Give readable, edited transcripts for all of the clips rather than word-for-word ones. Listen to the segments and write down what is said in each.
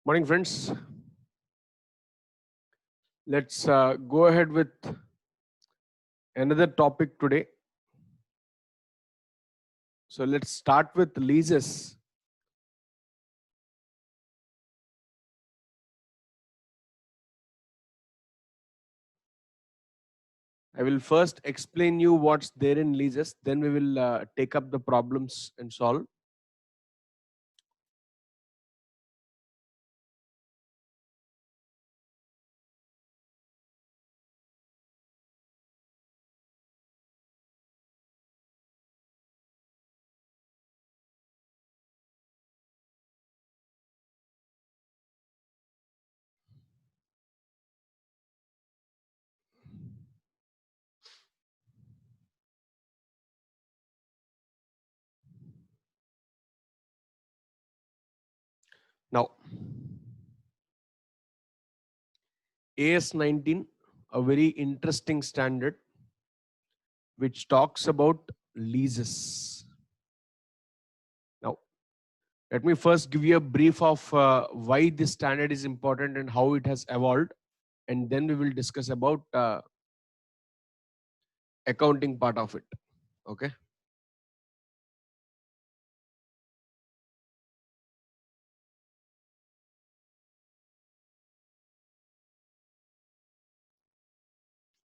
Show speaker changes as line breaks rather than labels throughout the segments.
Morning, friends. Let's go ahead with another topic today. So let's start with leases. I will first explain you what's there in leases. Then we will take up the problems and solve. Now, AS 19, a very interesting standard which talks about leases. Now, let me first give you a brief of why this standard is important and how it has evolved, and then we will discuss about accounting part of it. Okay.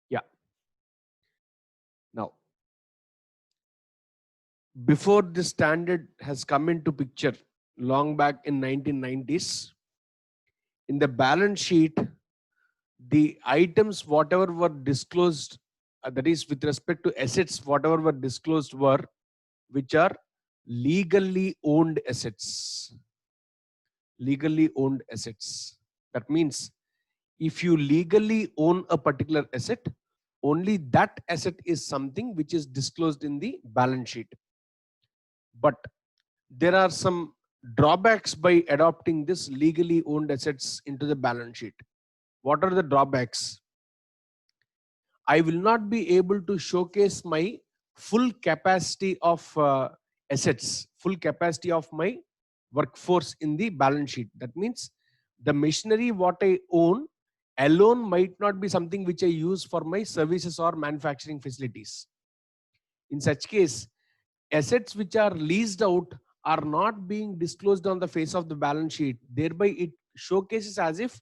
Yeah. Now, before this standard has come into picture long back in 1990s, in the balance sheet, the items whatever were disclosed, that is with respect to assets, whatever were disclosed were which are legally owned assets. Legally owned assets. That means if you legally own a particular asset, only that asset is something which is disclosed in the balance sheet. But there are some drawbacks by adopting this legally owned assets into the balance sheet. What are the drawbacks? I will not be able to showcase my full capacity of assets, full capacity of my workforce in the balance sheet. That means the machinery what I own alone might not be something which I use for my services or manufacturing facilities. In such case, assets which are leased out are not being disclosed on the face of the balance sheet. Thereby, it showcases as if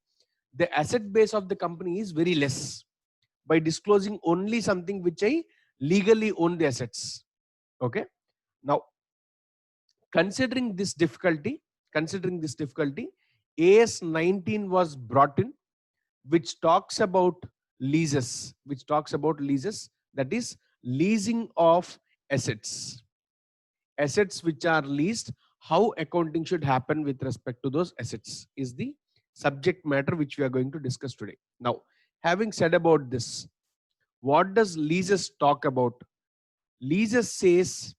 the asset base of the company is very less by disclosing only something which I legally own the assets. Okay. Now, considering this difficulty, AS 19 was brought in, which talks about leases, that is leasing of assets. Assets which are leased, how accounting should happen with respect to those assets is the subject matter which we are going to discuss today. Now, having said about this, what does leases talk about? Leases says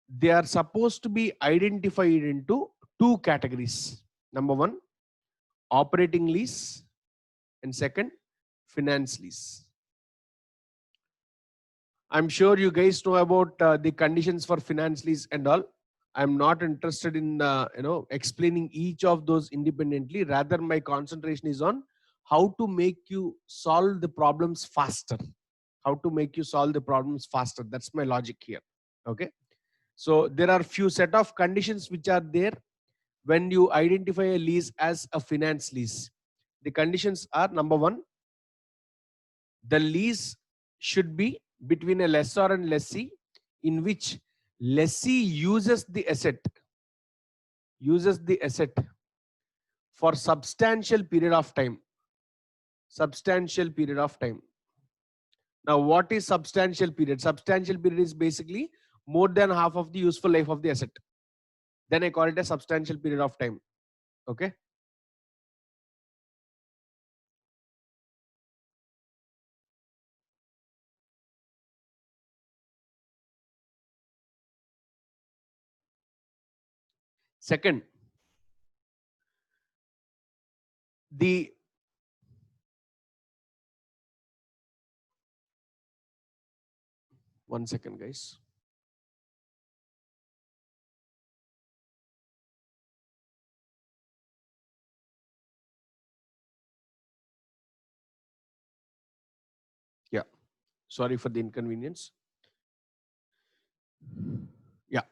they are supposed to be identified into two categories. Number one, operating lease, and second, finance lease. I'm sure you guys know about the conditions for finance lease and all. I'm not interested in explaining each of those independently. Rather, my concentration is on how to make you solve the problems faster. How to make you solve the problems faster. That's my logic here. Okay. So there are few set of conditions which are there when you identify a lease as a finance lease. The conditions are: number one, the lease should be between a lessor and lessee, in which lessee uses the asset for substantial period of time. Substantial period of time. Now, what is substantial period? Substantial period is basically more than half of the useful life of the asset. Then I call it a substantial period of time. Okay. Second, the one second, guys. Sorry for the inconvenience. Yeah.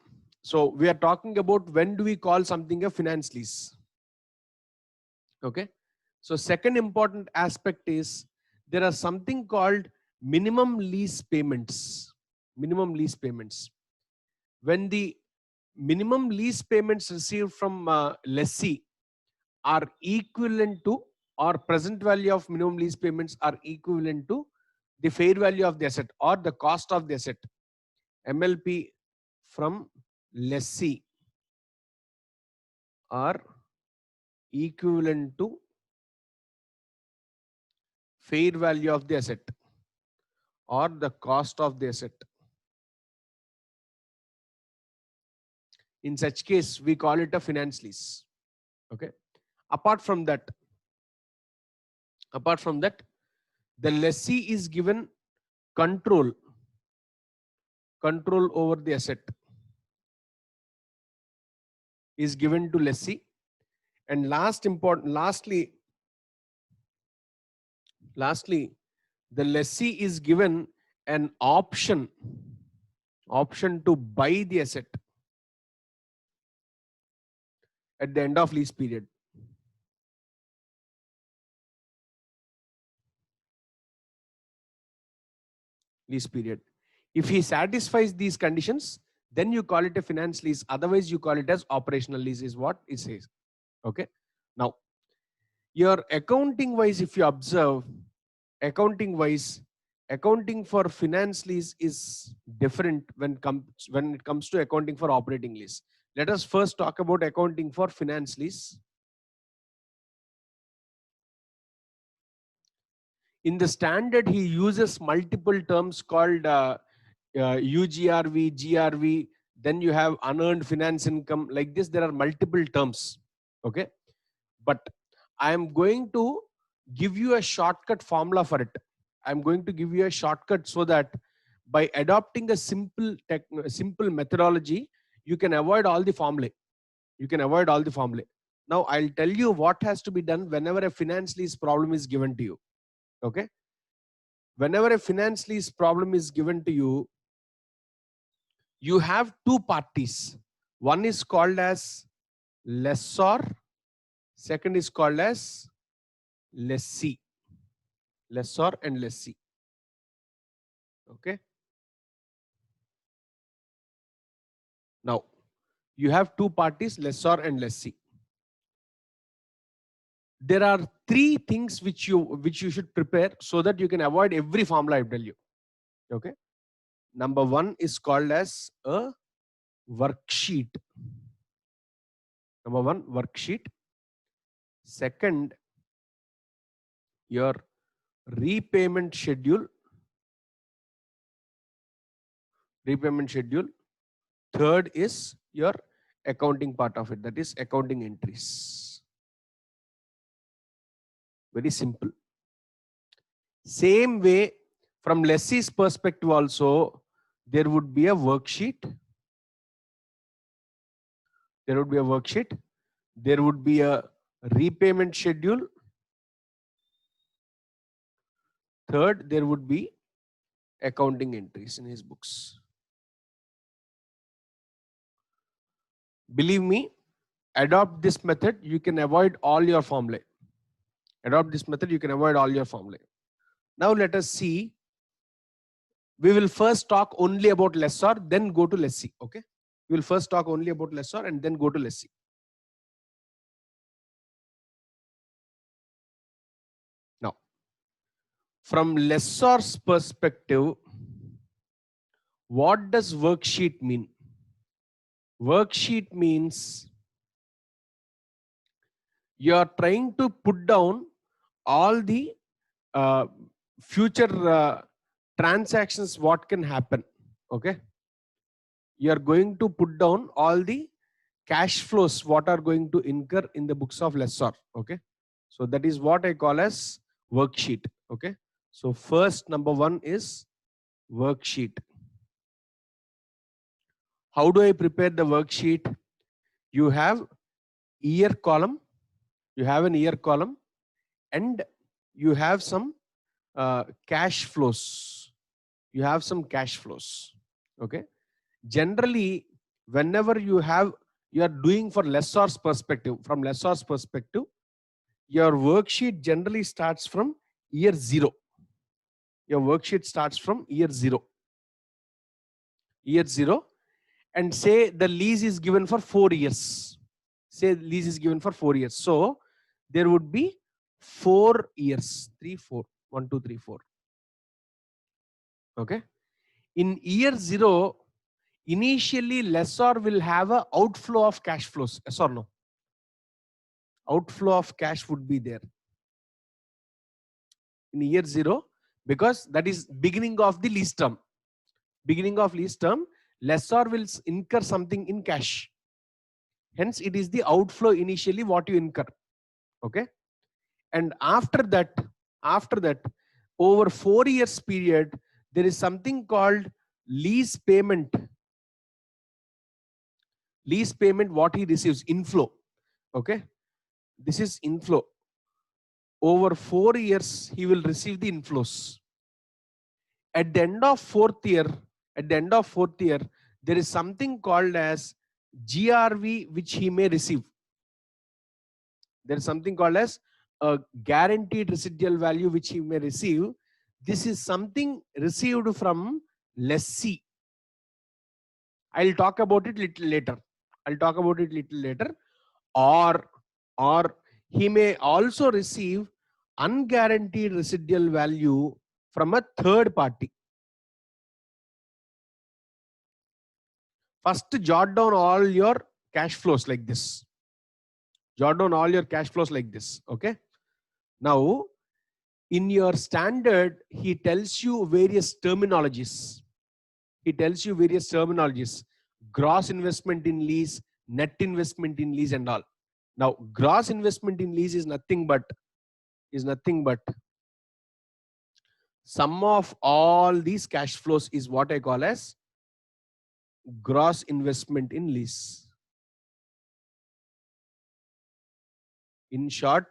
So we are talking about when do we call something a finance lease. Okay. So second important aspect is there are something called minimum lease payments. Minimum lease payments. When the minimum lease payments received from lessee are equivalent to, or present value of minimum lease payments are equivalent to the fair value of the asset or the cost of the asset. MLP from lessee are equivalent to fair value of the asset or the cost of the asset. In such case, we call it a finance lease. Okay. Apart from that, the lessee is given control over the asset is given to lessee. And lastly, the lessee is given an option to buy the asset at the end of lease period. If he satisfies these conditions, then you call it a finance lease. Otherwise, you call it as operational lease, is what it says. Okay. Now, your accounting wise, if you observe, accounting for finance lease is different when it comes to accounting for operating lease. Let us first talk about accounting for finance lease. In the standard, he uses multiple terms called UGRV, GRV. Then you have unearned finance income. Like this, there are multiple terms. Okay, but I am going to give you a shortcut formula for it. I'm going to give you a shortcut so that by adopting a simple methodology, you can avoid all the formulae. Now I'll tell you what has to be done whenever a finance lease problem is given to you. Okay. Whenever a finance lease problem is given to you, you have two parties. One is called as lessor. Second is called as lessee. Lessor and lessee. Okay. Now, you have two parties, lessor and lessee. There are three things which you should prepare so that you can avoid every formula I tell you. Okay. Number one is called as a worksheet. Number one, worksheet. Second, your repayment schedule. Third is your accounting part of it, that is accounting entries. Very simple. Same way, from lessee's perspective also, there would be a worksheet. There would be a repayment schedule. Third, there would be accounting entries in his books. Believe me, adopt this method, you can avoid all your formulae. Now let us see. We will first talk only about lessor, then go to lessee. Okay. We will first talk only about lessor and then go to lessee. Now, from lessor's perspective, what does worksheet mean? Worksheet means you are trying to put down all the future transactions, what can happen. Okay. You are going to put down all the cash flows, what are going to incur in the books of lessor. Okay. So that is what I call as worksheet. Okay. So first, number one is worksheet. How do I prepare the worksheet? You have year column. You have an year column and you have some cash flows. you have some cash flows. Okay. Generally, whenever you are doing for lessor's perspective, from lessor's perspective, your worksheet generally starts from year zero. Your worksheet starts from year zero. Year zero, and say the lease is given for 4 years. Say lease is given for 4 years. So there would be 4 years. 3, 4. 1, 2, 3, 4. Okay. In year zero, initially lessor will have a outflow of cash flows. Yes or no? Outflow of cash would be there in year zero, because that is beginning of the lease term. Beginning of lease term, lessor will incur something in cash. Hence, it is the outflow initially what you incur. Okay. And after that, over 4 years period, there is something called lease payment. Lease payment, what he receives, inflow. Okay. This is inflow. Over 4 years, he will receive the inflows. At the end of fourth year, there is something called as GRV which he may receive. There is something called as a guaranteed residual value which he may receive. This is something received from lessee. I'll talk about it little later. Or he may also receive unguaranteed residual value from a third party. First, jot down all your cash flows like this. Jot down all your cash flows like this. Okay. Now, in your standard, he tells you various terminologies. Gross investment in lease, net investment in lease, and all. Now, gross investment in lease is nothing but sum of all these cash flows is what I call as gross investment in lease. In short,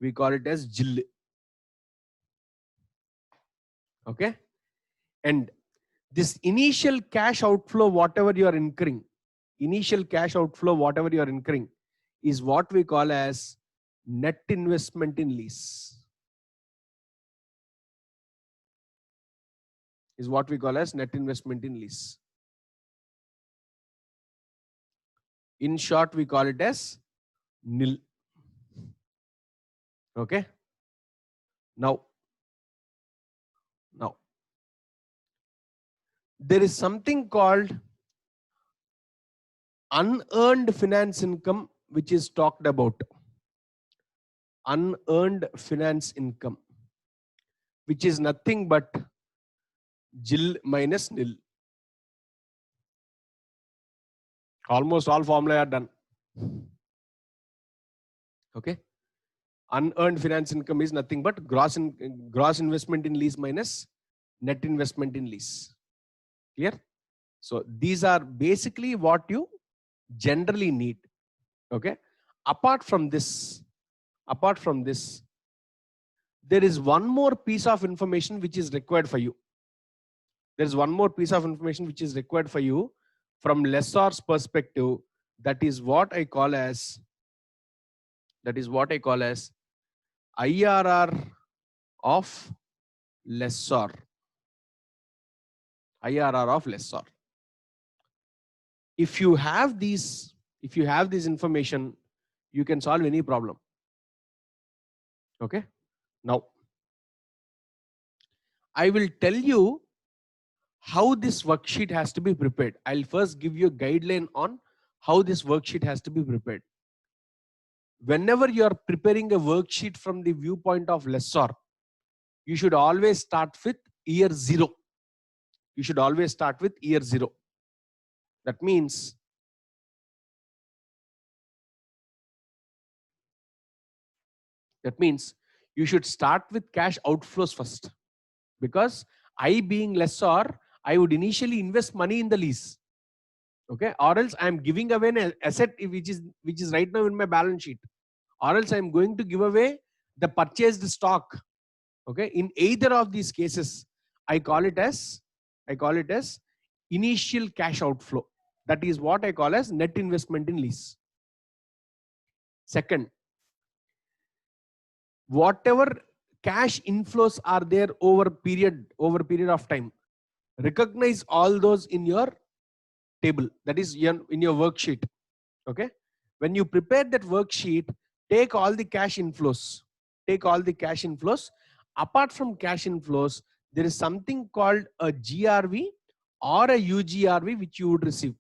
we call it as GIL. Okay. And this initial cash outflow, whatever you are incurring, is what we call as net investment in lease. In short, we call it as NIL. Okay. Now, there is something called unearned finance income which is talked about. Unearned finance income, which is nothing but GIL minus NIL. Almost all formulae are done. Okay. Unearned finance income is nothing but gross investment in lease minus net investment in lease. Clear? So these are basically what you generally need. Okay. Apart from this, there is one more piece of information which is required for you. From lessor's perspective. That is what I call as IRR of lessor. If you have this information, you can solve any problem. Okay. Now, I will tell you how this worksheet has to be prepared. I'll first give you a guideline on how this worksheet has to be prepared. Whenever you are preparing a worksheet from the viewpoint of lessor, you should always start with year zero. That means you should start with cash outflows first. Because I, being lessor, I would initially invest money in the lease. Okay. Or else I am giving away an asset which is right now in my balance sheet. Or else I am going to give away the purchased stock. Okay. In either of these cases, I call it as initial cash outflow. That is what I call as net investment in lease. Second, whatever cash inflows are there over period of time, recognize all those in your table, that is in your worksheet. Okay, when you prepare that worksheet, take all the cash inflows. Apart from cash inflows, there is something called a GRV or a UGRV which you would receive.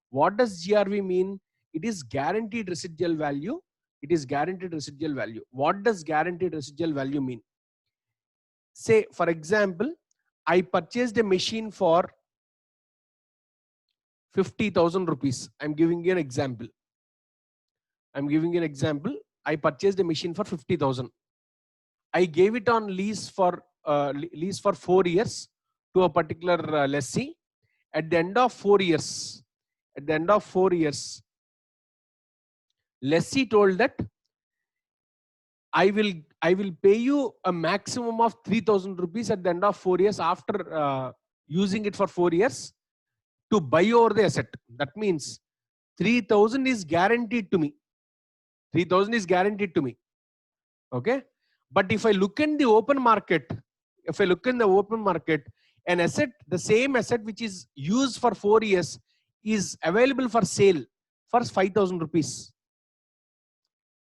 What does GRV mean? It is guaranteed residual value. What does guaranteed residual value mean? Say, for example, I purchased a machine for 50,000 rupees. I'm giving you an example. I purchased a machine for 50,000. I gave it on lease for 4 years to a particular lessee. At the end of 4 years, lessee told that I will pay you a maximum of 3,000 rupees at the end of 4 years after using it for 4 years to buy over the asset. That means 3,000 is guaranteed to me. Okay. But if I look in the open market, an asset, the same asset which is used for 4 years is available for sale for 5,000 rupees.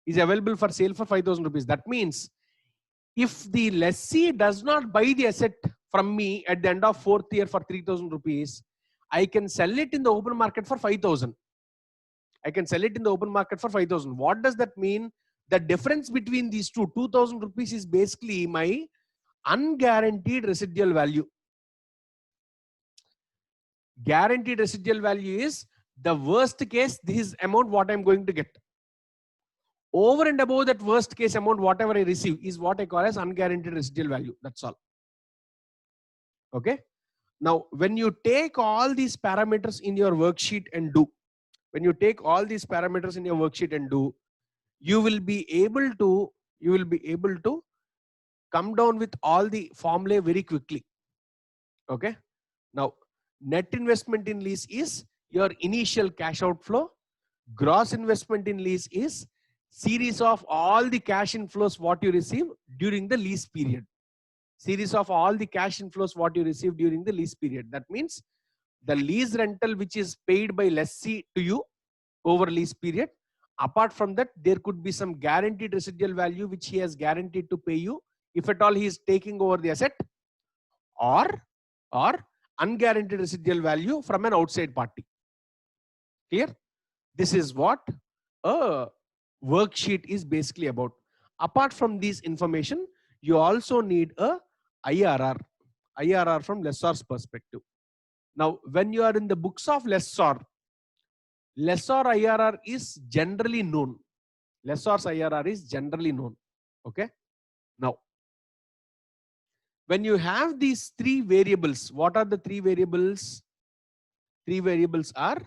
That means if the lessee does not buy the asset from me at the end of 4th year for 3,000 rupees, I can sell it in the open market for 5,000. What does that mean? The difference between these two, 2,000 rupees, is basically my unguaranteed residual value. Guaranteed residual value is the worst case, this is amount what I'm going to get. Over and above that worst case amount, whatever I receive is what I call as unguaranteed residual value. That's all. Okay. Now, when you take all these parameters in your worksheet and do, you will be able to come down with all the formulae very quickly. Okay. Now, net investment in lease is your initial cash outflow. Gross investment in lease is series of all the cash inflows what you receive during the lease period. That means the lease rental which is paid by lessee to you over lease period. Apart from that, there could be some guaranteed residual value which he has guaranteed to pay you if at all he is taking over the asset, or unguaranteed residual value from an outside party. Clear? This is what a worksheet is basically about. Apart from this information, you also need a IRR from lessor's perspective. Now, when you are in the books of lessor IRR is generally known. Okay. Now, when you have these three variables, what are the three variables? Three variables are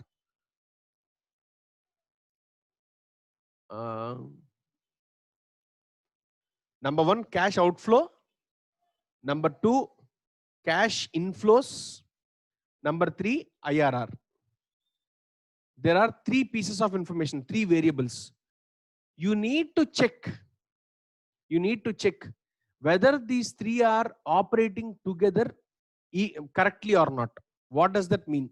number 1, cash outflow. Number 2, cash inflows. Number 3, IRR. There are 3 pieces of information, 3 variables. You need to check whether these 3 are operating together correctly or not. What does that mean?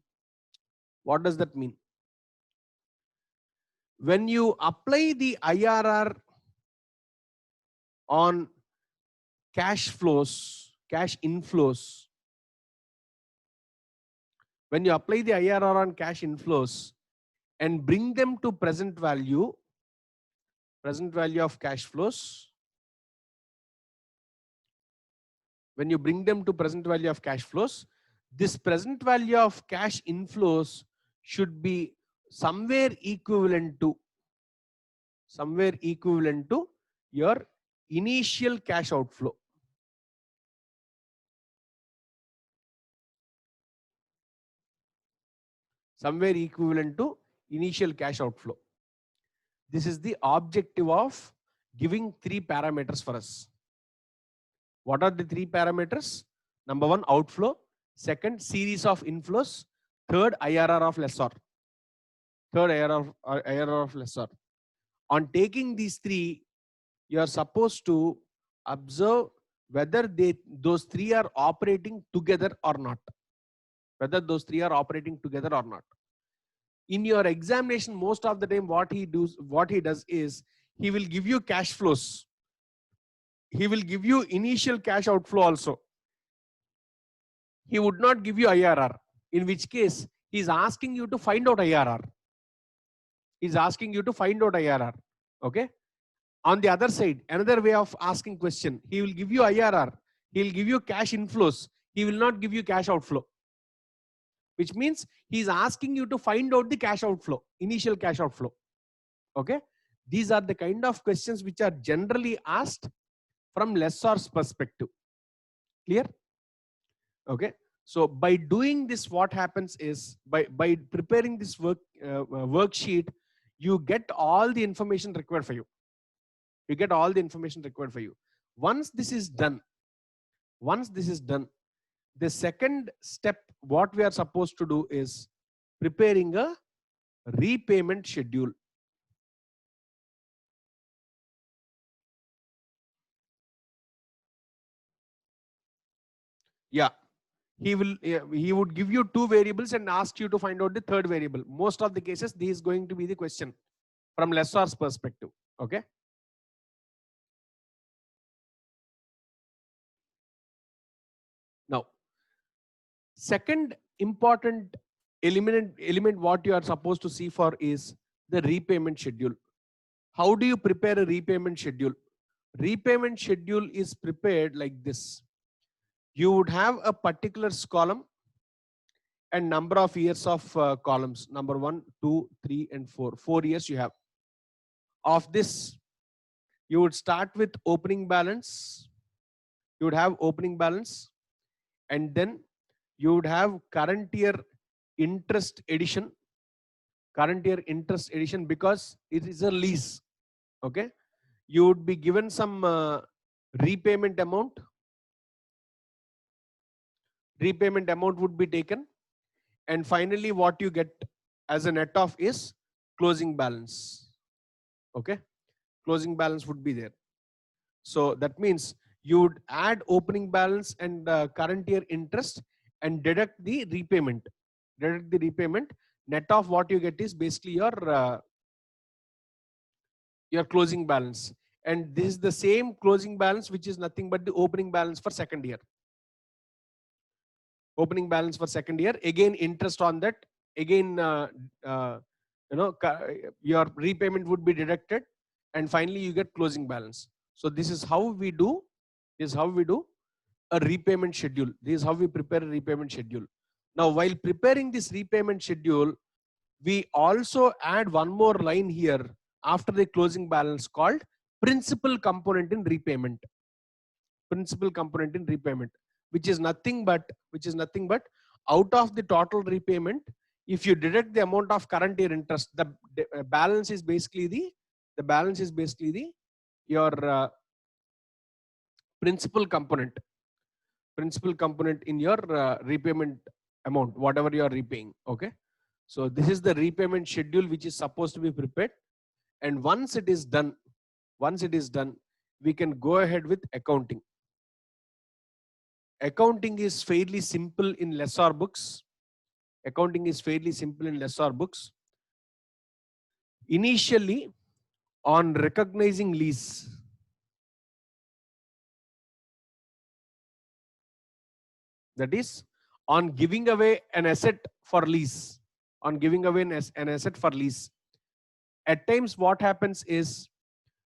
When you apply the IRR on cash inflows, and bring them to present value of cash flows, this present value of cash inflows should be somewhere equivalent to your initial cash outflow. This is the objective of giving 3 parameters for us. What are the 3 parameters? Number one, outflow. Second, series of inflows. Third, IRR of lessor. Third, IRR of lessor. On taking these three, you are supposed to observe whether those three are operating together or not. Whether those three are operating together or not. In your examination, most of the time, what he does is he will give you cash flows. He will give you initial cash outflow also. He would not give you IRR, in which case he is asking you to find out IRR. He is asking you to find out IRR. Okay. On the other side, another way of asking question, he will give you IRR. He will give you cash inflows. He will not give you cash outflow. Which means he is asking you to find out the cash outflow, initial cash outflow. Okay. These are the kind of questions which are generally asked from lessor's perspective. Clear? Okay. So by doing this, what happens is by preparing this worksheet, you get all the information required for you. You get all the information required for you. Once this is done, the second step, what we are supposed to do is preparing a repayment schedule. Yeah, he would give you two variables and ask you to find out the third variable. Most of the cases, this is going to be the question from lessor's perspective. Okay. Now, second important element what you are supposed to see for is the repayment schedule. How do you prepare a repayment schedule? Repayment schedule is prepared like this. You would have a particular column and number of years of columns. Number 1, 2, 3, and 4. 4 years you have. Of this, you would start with opening balance. You would have opening balance, and then you would have current year interest addition. Current year interest addition, because it is a lease. Okay. You would be given some repayment amount. Repayment amount would be taken, and finally what you get as a net of is closing balance. Okay. Closing balance would be there. So that means you would add opening balance and current year interest and deduct the repayment. Deduct the repayment. Net of what you get is basically your closing balance. And this is the same closing balance, which is nothing but the opening balance for second year. Opening balance for second year. Again, interest on that. Again, your repayment would be deducted, and finally you get closing balance. So this is how we do. This is how we do a repayment schedule. This is how we prepare a repayment schedule. Now, while preparing this repayment schedule, we also add one more line here after the closing balance called principal component in repayment. Principal component in repayment, which is nothing but out of the total repayment, if you deduct the amount of current year interest, the balance is basically your principal component in your repayment amount, whatever you are repaying. Okay. So this is the repayment schedule which is supposed to be prepared. And once it is done, we can go ahead with accounting. Accounting is fairly simple in lessor books. Initially, on recognizing lease, that is, on giving away an asset for lease, at times what happens is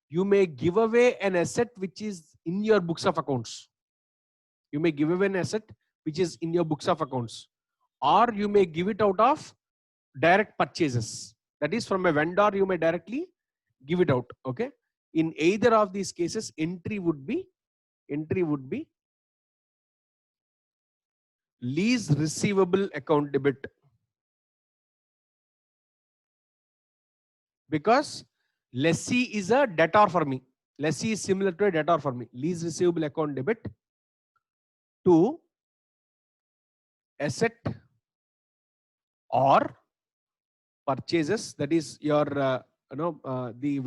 you may give away an asset which is in your books of accounts. You may give away an asset which is in your books of accounts, or you may give it out of direct purchases. That is, from a vendor you may directly give it out. Okay. In either of these cases, entry would be lease receivable account debit, because lessee is a debtor for me. Lessee is similar to a debtor for me. Lease receivable account debit to asset or purchases, that is your the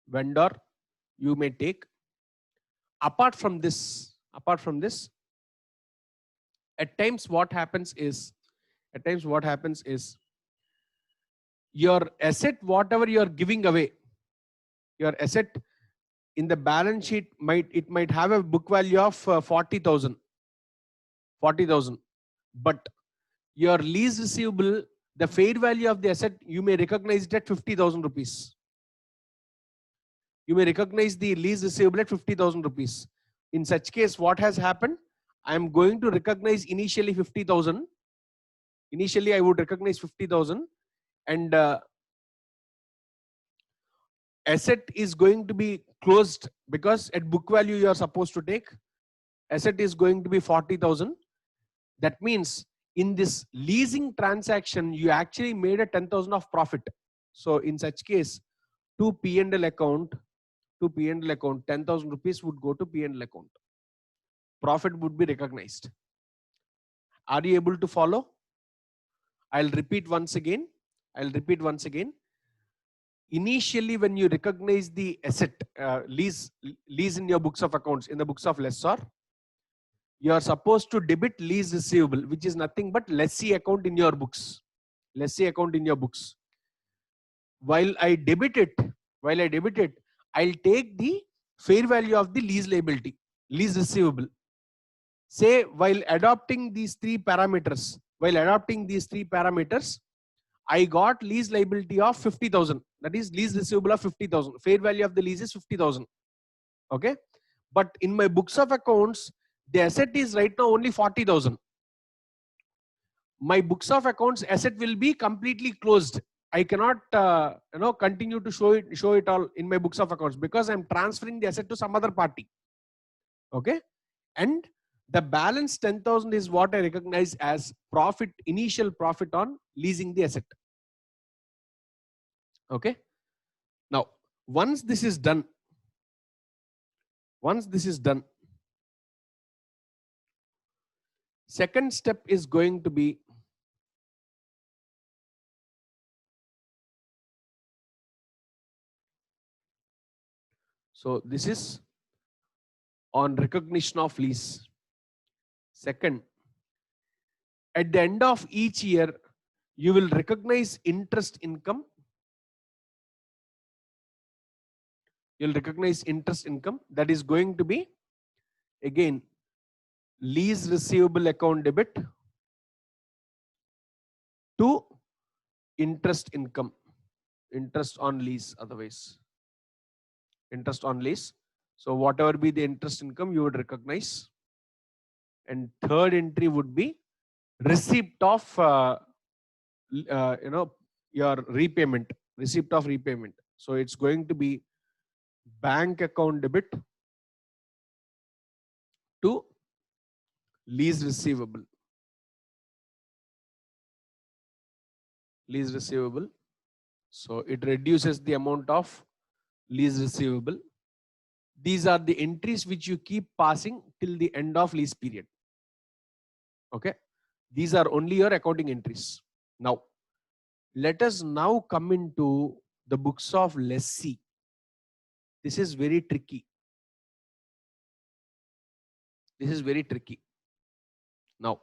vendor you may take. Apart from this, at times what happens is your asset, whatever you are giving away, your asset in the balance sheet might have a book value of 40,000, but your lease receivable, the fair value of the asset, you may recognize it at 50,000 rupees. You may recognize the lease receivable at 50,000 rupees. In such case, what has happened? I am going to recognize initially 50,000. Initially, I would recognize 50,000, and asset is going to be closed because at book value you are supposed to take. Asset is going to be 40,000. That means in this leasing transaction, you actually made a 10,000 of profit. So in such case, to P&L account, 10,000 rupees would go to P&L account. Profit would be recognized. Are you able to follow? I'll repeat once again. Initially, when you recognize the asset, lease in your books of accounts, in the books of lessor, you are supposed to debit lease receivable, which is nothing but lessee account in your books. While I debit it, I'll take the fair value of the lease liability, lease receivable. Say while adopting these three parameters, I got lease liability of 50,000. That is lease receivable of 50,000. Fair value of the lease is 50,000. Okay. But in my books of accounts, the asset is right now only 40,000. My books of accounts asset will be completely closed. I cannot continue to show it all in my books of accounts because I'm transferring the asset to some other party. Okay. And the balance 10,000 is what I recognize as profit, initial profit on leasing the asset. Okay. Now, once this is done, second step is going to be so this is on recognition of lease. Second, at the end of each year, you will recognize interest income. You'll recognize interest income that is going to be again lease receivable account debit to interest income, interest on lease, otherwise interest on lease. So whatever be the interest income, you would recognize. And third entry would be receipt of your repayment, receipt of repayment. So it's going to be bank account debit to lease receivable. So it reduces the amount of lease receivable. These are the entries which you keep passing till the end of lease period. Okay. These are only your accounting entries. Now, let us now come into the books of lessee. This is very tricky. Now,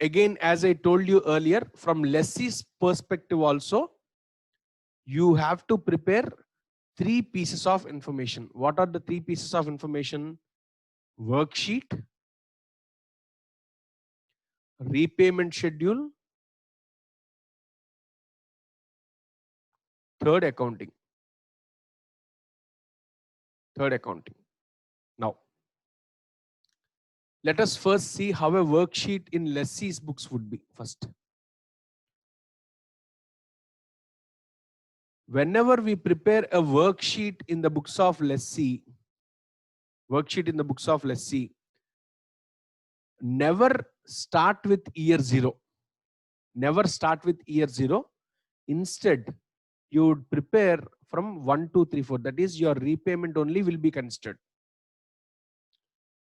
again, as I told you earlier, from lessee's perspective also, you have to prepare 3 pieces of information. What are the 3 pieces of information? Worksheet, repayment schedule, third accounting. Now, let us first see how a worksheet in lessee's books would be first. Whenever we prepare a worksheet in the books of lessee, never start with year 0. Instead, you would prepare from 1, 2, 3, 4. That is, your repayment only will be considered.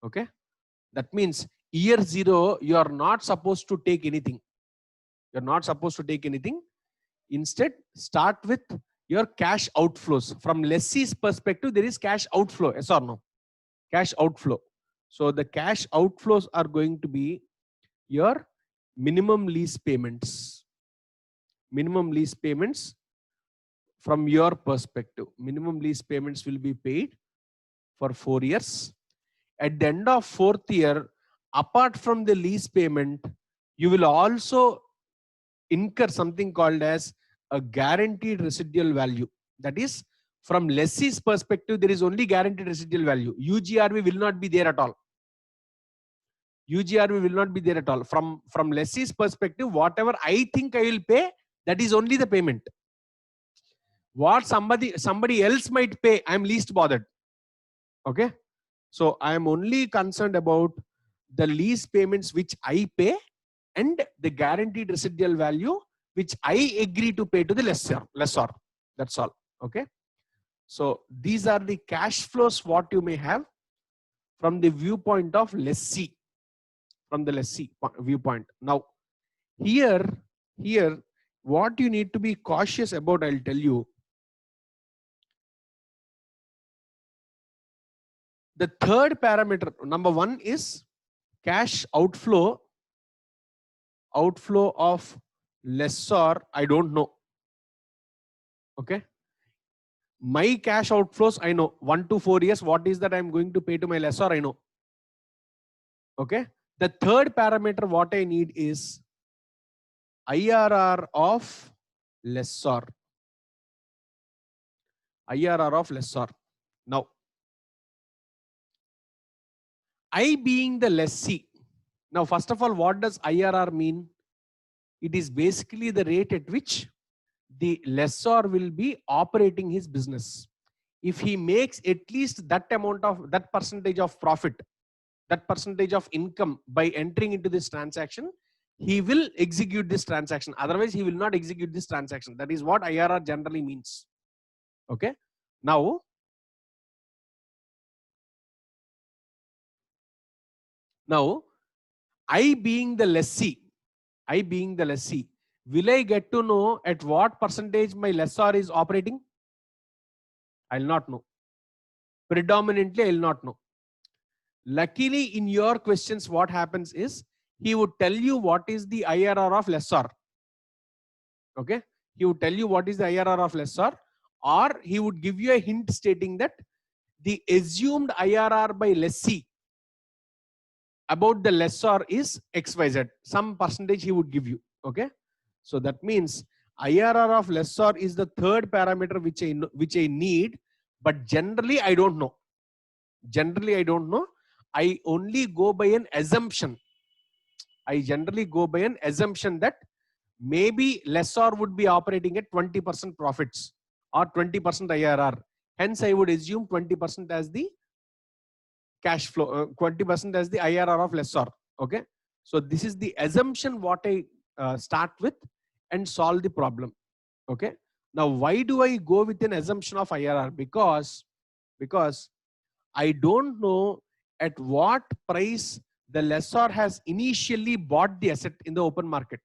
Okay. That means year 0, you are not supposed to take anything. You're not supposed to take anything. Instead, start with your cash outflows. From lessee's perspective, there is cash outflow. Yes or no? Cash outflow. So the cash outflows are going to be your minimum lease payments. Minimum lease payments from your perspective. Minimum lease payments will be paid for 4 years. At the end of 4th year, apart from the lease payment, you will also incur something called as a guaranteed residual value. That is, from lessee's perspective, there is only guaranteed residual value. UGRV will not be there at all. UGRV will not be there at all. From lessee's perspective, whatever I think I will pay, that is only the payment. What somebody else might pay, I am least bothered. Okay. So I am only concerned about the lease payments which I pay and the guaranteed residual value which I agree to pay to the lessor. That's all. Okay. So these are the cash flows what you may have from the viewpoint of lessee. From the lessee viewpoint. Now, here, what you need to be cautious about, I'll tell you. The third parameter, number 1 is cash outflow of lessor. I don't know. Okay. My cash outflows, I know. 1 to 4 years, what is that I'm going to pay to my lessor, I know. Okay. The third parameter what I need is IRR of lessor. IRR of lessor. Now, I being the lessee. Now, first of all, what does IRR mean? It is basically the rate at which the lessor will be operating his business. If he makes at least that amount of, that percentage of profit, that percentage of income by entering into this transaction, he will execute this transaction. Otherwise, he will not execute this transaction. That is what IRR generally means. Okay. Now, I being the lessee, will I get to know at what percentage my lessor is operating? I'll not know. Predominantly, I'll not know. Luckily, in your questions, what happens is he would tell you what is the IRR of lessor. Okay. He would tell you what is the IRR of lessor, or he would give you a hint stating that the assumed IRR by lessee about the lessor is XYZ. Some percentage he would give you. Okay. So that means IRR of lessor is the third parameter which I need, but generally I don't know. Generally I don't know. I only go by an assumption. I generally go by an assumption that maybe lessor would be operating at 20% profits or 20% IRR. Hence, I would assume 20% as the cash flow, 20% as the IRR of lessor. Okay. So this is the assumption what I start with and solve the problem. Okay. Now, why do I go with an assumption of IRR? Because I don't know at what price the lessor has initially bought the asset in the open market.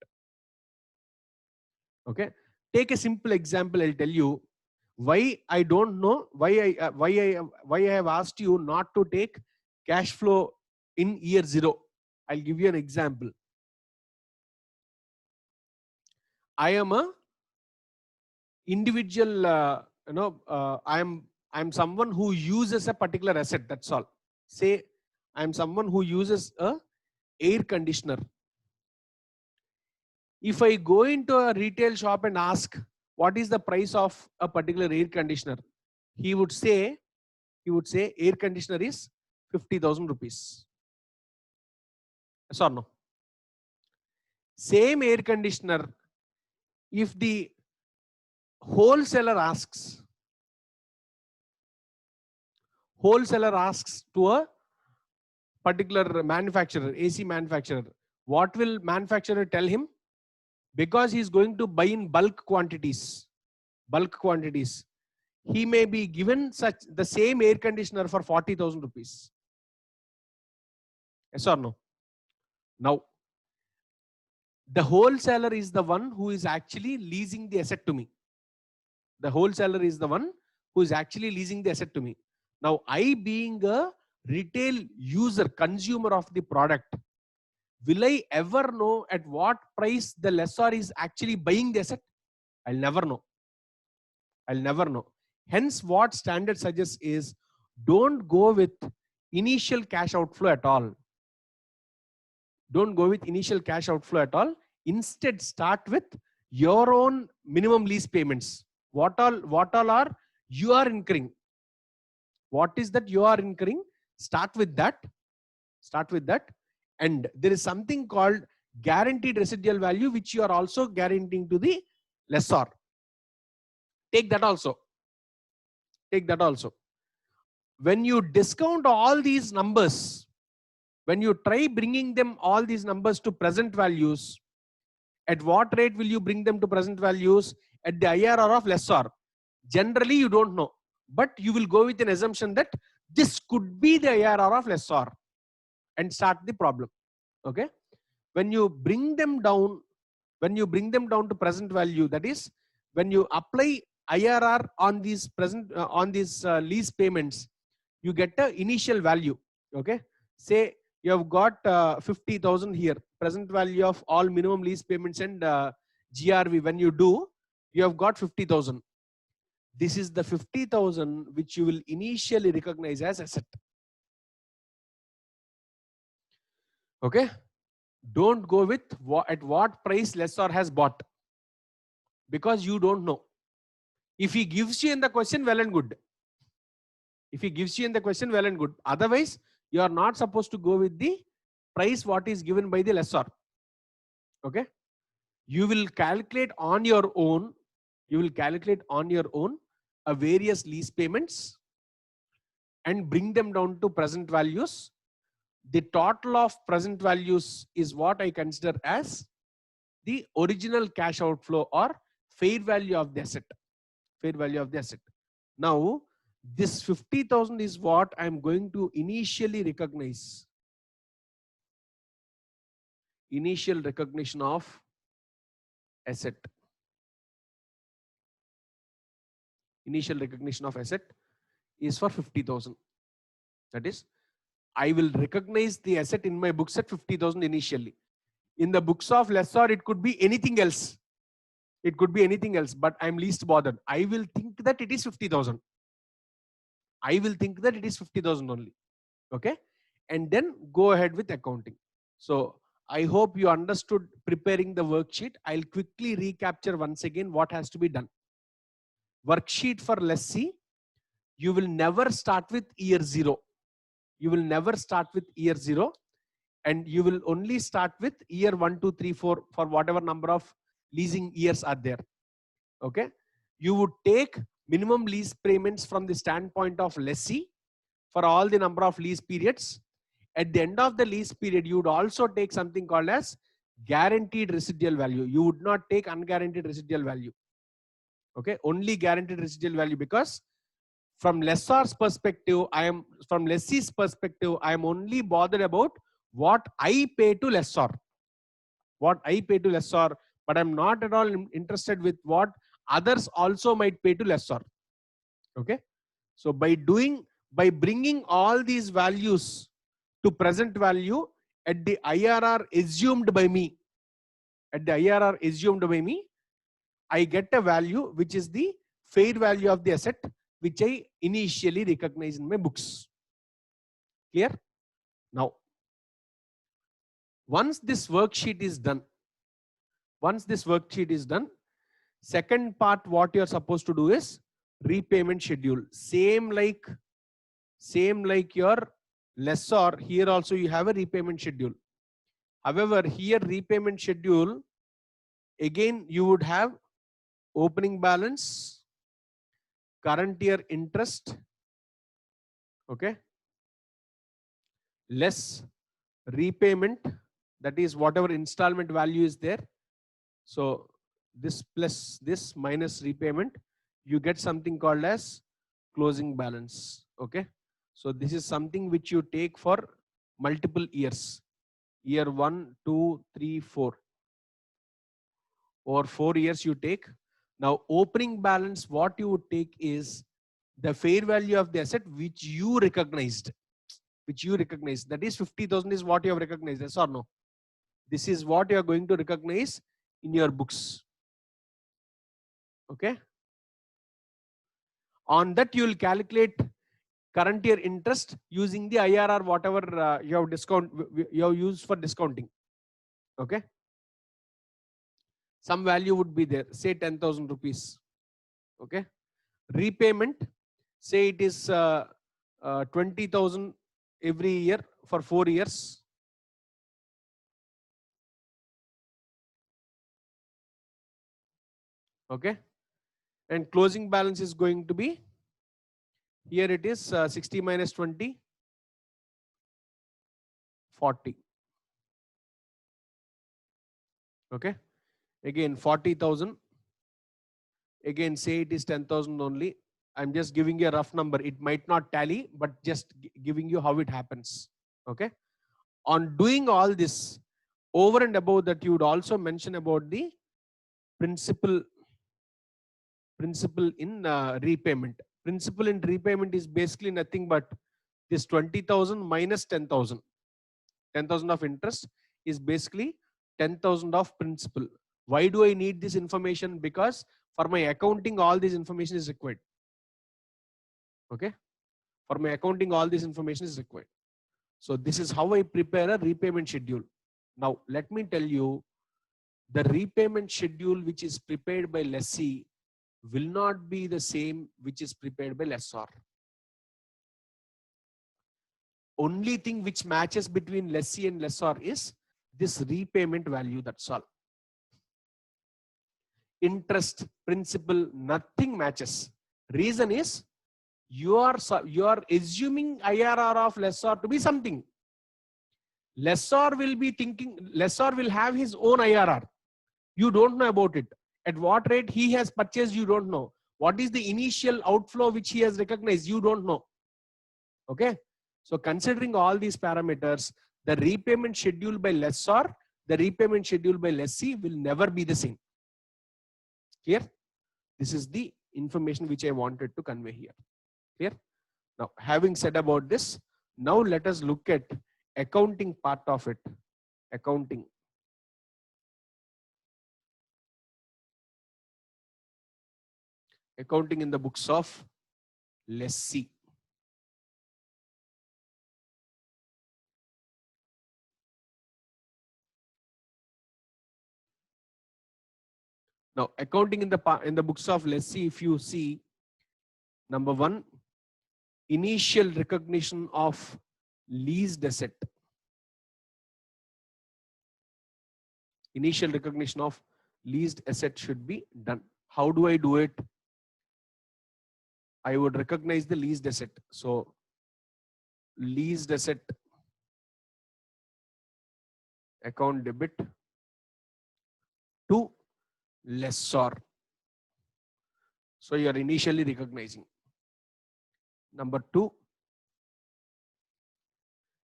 Okay. Take a simple example. I'll tell you why I don't know, why I have asked you not to take cash flow in year 0. I'll give you an example. I am a individual, I'm someone who uses a particular asset. That's all. Say I'm someone who uses a air conditioner. If I go into a retail shop and ask what is the price of a particular air conditioner, he would say air conditioner is 50,000 rupees. Yes or no? Same air conditioner, if the wholesaler asks to a particular manufacturer, AC manufacturer, what will manufacturer tell him? Because he is going to buy in bulk quantities, bulk quantities, he may be given such the same air conditioner for 40,000 rupees. Yes or no? Now, the wholesaler is the one who is actually leasing the asset to me. The wholesaler is the one who is actually leasing the asset to me. Now, I being a retail user, consumer of the product, will I ever know at what price the lessor is actually buying the asset? I'll never know. I'll never know. Hence, what standard suggests is don't go with initial cash outflow at all. Don't go with initial cash outflow at all. Instead, start with your own minimum lease payments. What all are you are incurring? What is that you are incurring? Start with that. Start with that. And there is something called guaranteed residual value, which you are also guaranteeing to the lessor. Take that also. Take that also. When you discount all these numbers, when you try bringing them all these numbers to present values, at what rate will you bring them to present values? At the IRR of lessor. Generally, you don't know, but you will go with an assumption that this could be the IRR of lessor and start the problem. Okay. When you bring them down, to present value, that is, when you apply IRR on these lease payments, you get an initial value. Okay. Say you have got 50,000 here, present value of all minimum lease payments and GRV. When you do, you have got 50,000. This is the 50,000 which you will initially recognize as asset. Okay. Don't go with at what price lessor has bought, because you don't know. If he gives you in the question, well and good. If he gives you in the question, well and good. Otherwise, you are not supposed to go with the price what is given by the lessor. Okay. You will calculate on your own. Various lease payments and bring them down to present values. The total of present values is what I consider as the original cash outflow or fair value of the asset. Fair value of the asset. Now, this 50,000 is what I'm going to initially recognize. Initial recognition of asset. Initial recognition of asset is for 50,000. That is, I will recognize the asset in my books at 50,000 initially. In the books of lessor, it could be anything else. It could be anything else, but I'm least bothered. I will think that it is 50,000. I will think that it is 50,000 only. Okay. And then go ahead with accounting. So I hope you understood preparing the worksheet. I'll quickly recapture once again what has to be done. Worksheet for lessee, you will never start with year 0. You will never start with year 0, and you will only start with year 1, 2, 3, 4 for whatever number of leasing years are there. Okay. You would take minimum lease payments from the standpoint of lessee for all the number of lease periods. At the end of the lease period, you would also take something called as guaranteed residual value. You would not take unguaranteed residual value. Okay. Only guaranteed residual value, because from lessor's perspective, from lessee's perspective, I am only bothered about what I pay to lessor. What I pay to lessor, but I'm not at all interested with what others also might pay to lessor. Okay. So by bringing all these values to present value at the IRR assumed by me, I get a value which is the fair value of the asset, which I initially recognize in my books. Clear? Now, once this worksheet is done, second part what you're supposed to do is repayment schedule. Same like your lessor, here also you have a repayment schedule. However, here repayment schedule, again you would have opening balance, current year interest, okay, less repayment, that is whatever installment value is there. So this plus this minus repayment, you get something called as closing balance. Okay. So this is something which you take for multiple years. Year 1, 2, 3, 4. Over 4 years you take. Now opening balance, what you would take is the fair value of the asset which you recognized. That is 50,000 is what you have recognized. Yes or no? This is what you are going to recognize in your books. Okay. On that you will calculate current year interest using the IRR whatever you have used for discounting. Okay. Some value would be there, say 10,000 rupees. Okay. Repayment, say it is 20,000 every year for 4 years. Okay. And closing balance is going to be, here it is 60 minus 20, 40. Okay. Again 40,000. Again say it is 10,000 only. I'm just giving you a rough number. It might not tally, but just giving you how it happens. Okay. On doing all this, over and above that, you would also mention about the principal in repayment. Principal in repayment is basically nothing but this 20,000 minus 10,000. 10,000 of interest is basically 10,000 of principal. Why do I need this information? Because for my accounting, all this information is required. Okay. For my accounting, all this information is required. So this is how I prepare a repayment schedule. Now, let me tell you, the repayment schedule which is prepared by lessee will not be the same which is prepared by lessor. Only thing which matches between lessee and lessor is this repayment value, that's all. Interest, principal, nothing matches. Reason is you are assuming IRR of lessor to be something. Lessor will be thinking, lessor will have his own IRR. You don't know about it. At what rate he has purchased, you don't know. What is the initial outflow which he has recognized, you don't know. Okay. So considering all these parameters, the repayment schedule by lessor, the repayment schedule by lessee will never be the same. Clear? This is the information which I wanted to convey here. Clear? Now, having said about this, now let us look at accounting part of it. Accounting. Accounting in the books of lessee. Now, accounting in the books of lessee, if you see, number 1, initial recognition of leased asset. Initial recognition of leased asset should be done. How do I do it? I would recognize the leased asset. So, leased asset account debit to lessor. So, you are initially recognizing. Number 2,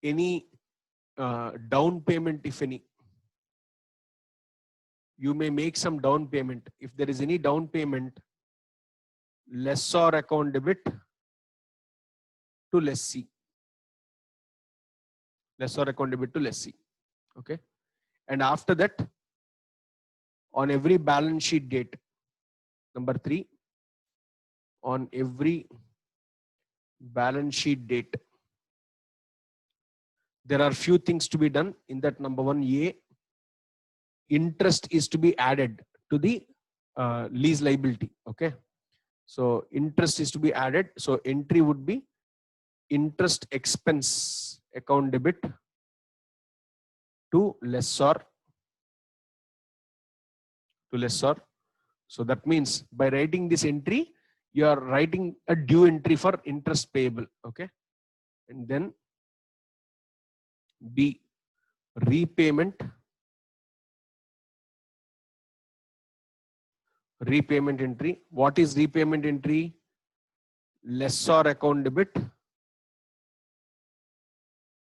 any down payment, if any. You may make some down payment. If there is any down payment, lessor account debit to lessee. Lessor account debit to lessee. Okay. And after that, on every balance sheet date, number 3, on every balance sheet date, there are few things to be done in that. Number 1, A, interest is to be added to the lease liability. Okay. So interest is to be added. So entry would be interest expense account debit to lessor. So that means by writing this entry, you are writing a due entry for interest payable. Okay. And then B, repayment repayment entry. What is repayment entry? Lessor account debit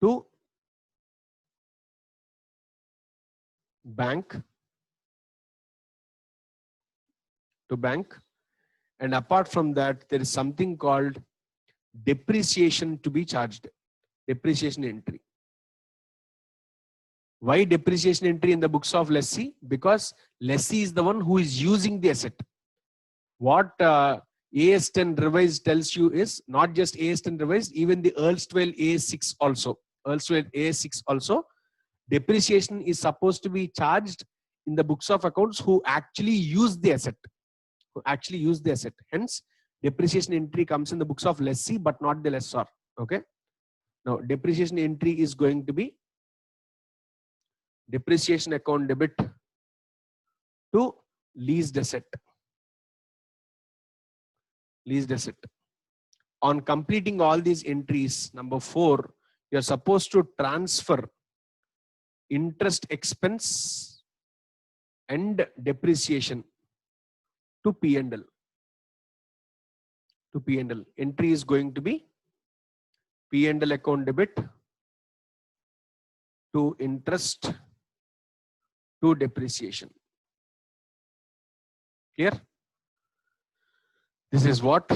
to bank, and apart from that there is something called depreciation to be charged. Depreciation entry. Why depreciation entry in the books of lessee? Because lessee is the one who is using the asset. What AS10 revised tells you is not just AS10 revised, even the erstwhile AS6 also. Erstwhile AS6 also, depreciation is supposed to be charged in the books of accounts who actually use the asset. Hence, depreciation entry comes in the books of lessee, but not the lessor. Okay. Now, depreciation entry is going to be depreciation account debit to leased asset. On completing all these entries, number 4, you are supposed to transfer interest expense and depreciation to P&L. Entry is going to be P&L account debit to interest to depreciation. Clear? This is what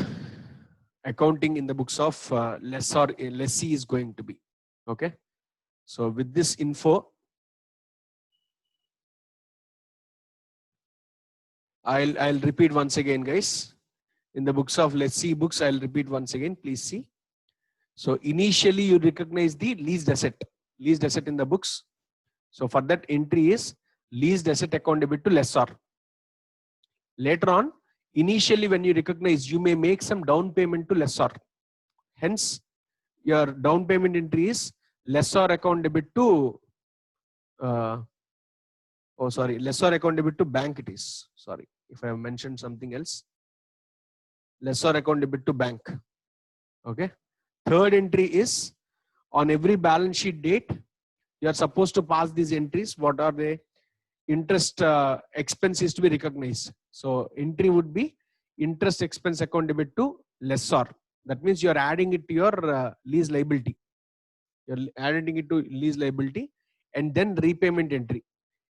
accounting in the books of lessee is going to be. Okay. So with this info, I'll repeat once again, guys. In the books of lessee books, I'll repeat once again. Please see. So initially you recognize the leased asset in the books. So for that entry is leased asset account debit to lessor. Later on, initially when you recognize, you may make some down payment to lessor. Hence, your down payment entry is lessor account debit to lessor account debit to bank it is. Sorry, if I have mentioned something else. Lessor account debit to bank. Okay. Third entry is on every balance sheet date, you are supposed to pass these entries. What are they? Interest expenses to be recognized. So entry would be interest expense account debit to lessor. That means you are adding it to your lease liability. You're adding it to lease liability, and then repayment entry.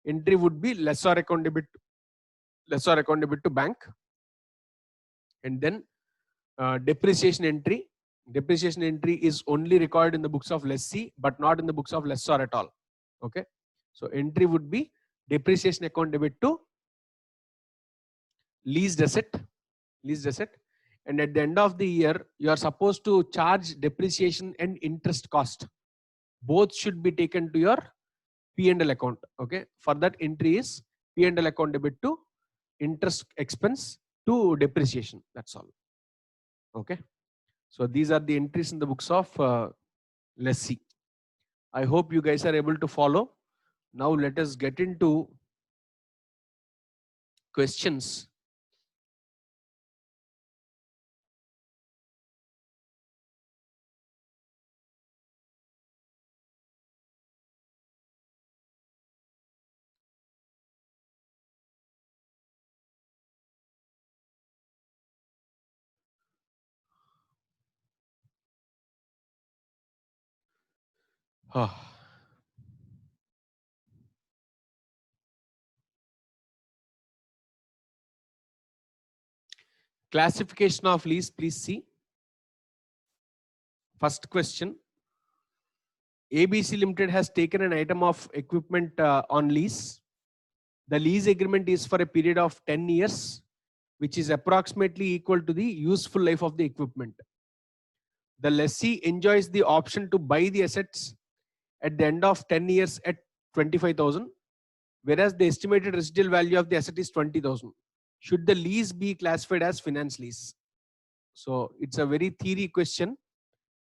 Entry would be lessor account debit to bank, and then depreciation entry. Depreciation entry is only recorded in the books of lessee, but not in the books of lessor at all. Okay. So entry would be depreciation account debit to leased asset. And at the end of the year, you are supposed to charge depreciation and interest cost. Both should be taken to your P&L account. Okay. For that, entry is P&L account debit to interest expense to depreciation. That's all. Okay. So these are the entries in the books of lessee. I hope you guys are able to follow. Now let us get into questions. Classification of lease, please see. First question. ABC Limited has taken an item of equipment on lease. The lease agreement is for a period of 10 years, which is approximately equal to the useful life of the equipment. The lessee enjoys the option to buy the assets at the end of 10 years at 25,000, whereas the estimated residual value of the asset is 20,000. Should the lease be classified as finance lease? So it's a very theory question.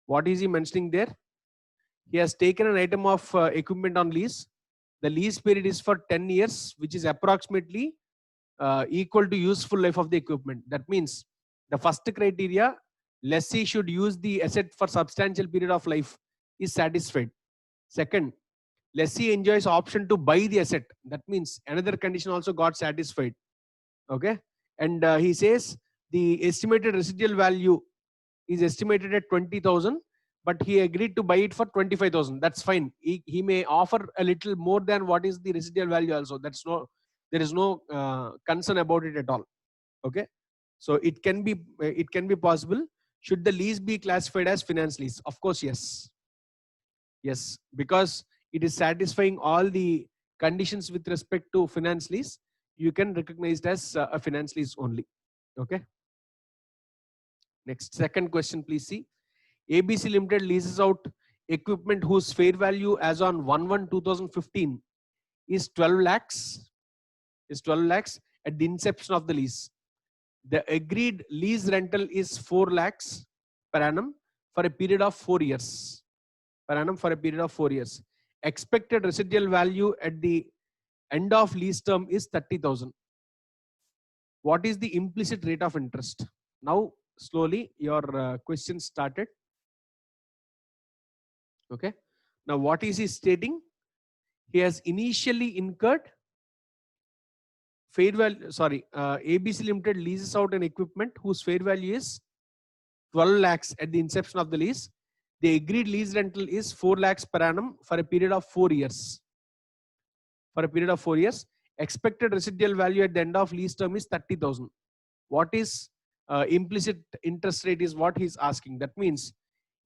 What is he mentioning there? He has taken an item of equipment on lease. The lease period is for 10 years, which is approximately equal to useful life of the equipment. That means the first criteria, lessee should use the asset for substantial period of life, is satisfied. Second, lessee enjoys option to buy the asset. That means another condition also got satisfied. Okay. and he says the estimated residual value is estimated at 20,000, but he agreed to buy it for 25,000. That's fine. He may offer a little more than what is the residual value also. That's no, there is no concern about it at all. Okay, so it can be possible. Should the lease be classified as finance lease? Of course, yes. Yes, because it is satisfying all the conditions with respect to finance lease. You can recognize it as a finance lease only. Okay. Next, second question, please see. ABC Limited leases out equipment whose fair value as on 1/1/2015 is 12 lakhs. Is 12 lakhs at the inception of the lease. The agreed lease rental is 4 lakhs per annum for a period of 4 years. Per annum for a period of 4 years. Expected residual value at the end of lease term is 30,000. What is the implicit rate of interest? Now, slowly your question started. Okay. Now, what is he stating? He has initially incurred fair value. Sorry, ABC Limited leases out an equipment whose fair value is 12 lakhs at the inception of the lease. The agreed lease rental is 4 lakhs per annum for a period of 4 years. For a period of 4 years, expected residual value at the end of lease term is 30,000. What is implicit interest rate is what he's asking. That means